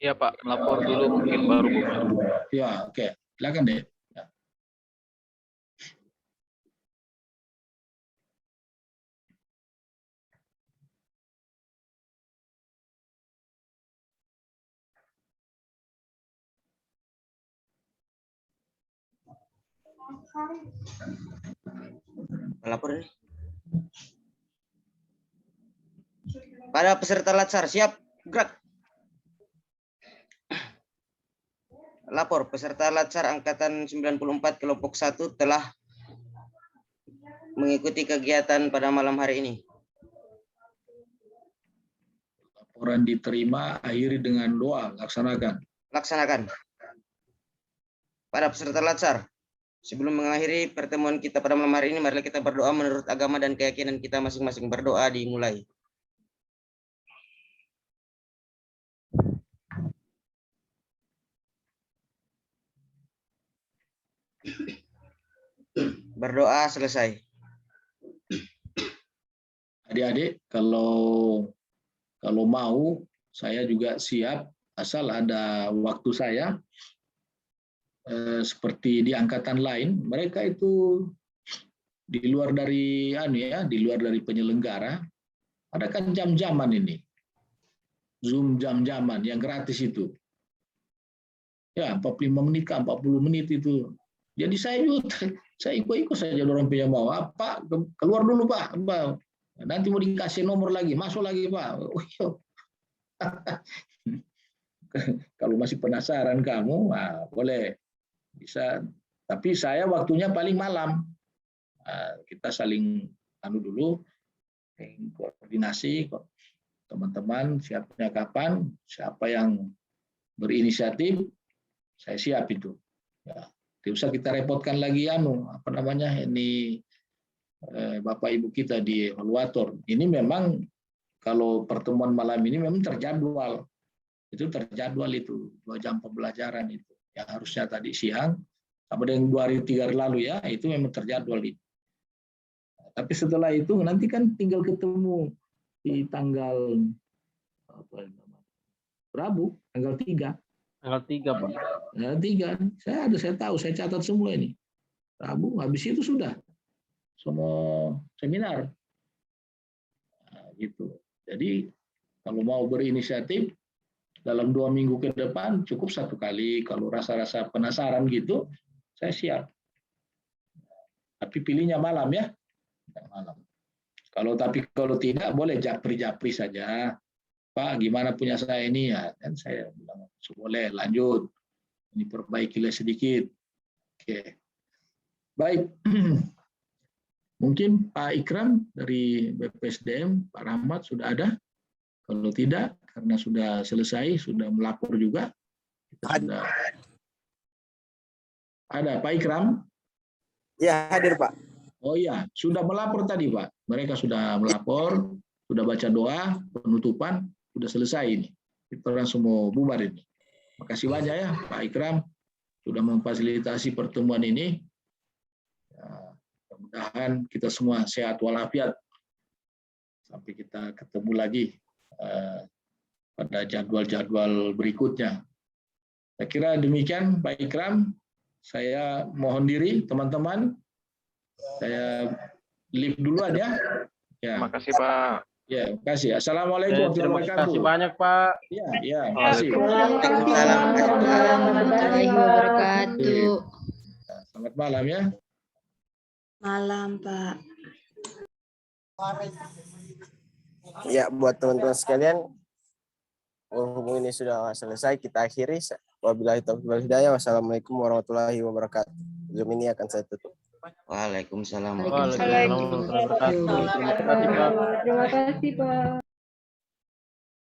Iya Pak, melapor dulu mungkin baru bubar. Ya, oke. Silakan deh. Ya. Melapor ini. Pada peserta latsar, siap, gerak. Lapor, peserta latsar angkatan 94 kelompok 1 telah mengikuti kegiatan pada malam hari ini. Laporan diterima, akhiri dengan doa, laksanakan. Laksanakan. Pada peserta latsar, sebelum mengakhiri pertemuan kita pada malam hari ini, marilah kita berdoa menurut agama dan keyakinan kita masing-masing. Berdoa dimulai. Berdoa selesai. Adik-adik, kalau mau, saya juga siap, asal ada waktu saya. Seperti di angkatan lain, mereka itu di luar dari di luar dari penyelenggara, ada kan jam-jaman ini, Zoom jam-jaman yang gratis itu. Ya, 45 menit, 40 menit itu Jadi saya juga, saya ikut-ikut saja orang punya mau. Pak, keluar dulu Pak. Nanti mau dikasih nomor lagi, masuk lagi Pak. Kalau masih penasaran kamu, boleh. Bisa. Tapi saya waktunya paling malam. Kita saling dulu, koordinasi teman-teman siapnya kapan, siapa yang berinisiatif, saya siap itu. Ya, tidak usah kita repotkan lagi ini Bapak Ibu kita di evaluator. Ini memang kalau pertemuan malam ini memang terjadwal. Itu terjadwal itu 2 jam pembelajaran itu. Yang harusnya tadi siang sama dengan 2 hari 3 hari lalu ya, itu memang terjadwal itu. Tapi setelah itu nanti kan tinggal ketemu di tanggal Rabu, tanggal 3. Tanggal 3, Pak. Tanggal 3. Saya tahu, saya catat semua ini. Rabu, habis itu sudah semua seminar. Gitu. Jadi kalau mau berinisiatif dalam 2 minggu ke depan cukup 1 kali. Kalau rasa-rasa penasaran gitu, saya siap. Tapi pilihnya malam ya. Malam. Kalau tidak boleh japri saja. Pak, gimana punya saya ini ya? Dan saya bilang boleh lanjut. Ini perbaikilah sedikit. Oke. Baik. Mungkin Pak Ikram dari BPSDM, Pak Rahmat sudah ada. Kalau tidak, karena sudah selesai, sudah melapor juga. Sudah. Ada Pak Ikram? Ya, hadir Pak. Oh iya, sudah melapor tadi Pak. Mereka sudah melapor, sudah baca doa, penutupan, sudah selesai ini. Kita langsung mau bubar ini. Makasih banyak ya Pak Ikram, sudah memfasilitasi pertemuan ini. Ya, mudah-mudahan kita semua sehat walafiat. Sampai kita ketemu lagi pada jadwal-jadwal berikutnya. Saya kira demikian Pak Ikram. Saya mohon diri teman-teman. Saya live duluan ya. Terima kasih Pak. Ya, terima kasih. Assalamualaikum warahmatullahi Terima kasih wabarakatuh. banyak Pak. Ya, terima kasih. Waalaikumsalam warahmatullahi wabarakatuh. Selamat malam ya. Malam, Pak. Ya, buat teman-teman sekalian, berhubung ini sudah selesai, kita akhiri. Wabillahi taufiq wal hidayah. Wassalamualaikum warahmatullahi wabarakatuh. Zoom ini akan saya tutup. Waalaikumsalam. Waalaikumsalam warahmatullahi wabarakatuh. Terima kasih Pak. Terima kasih Pak.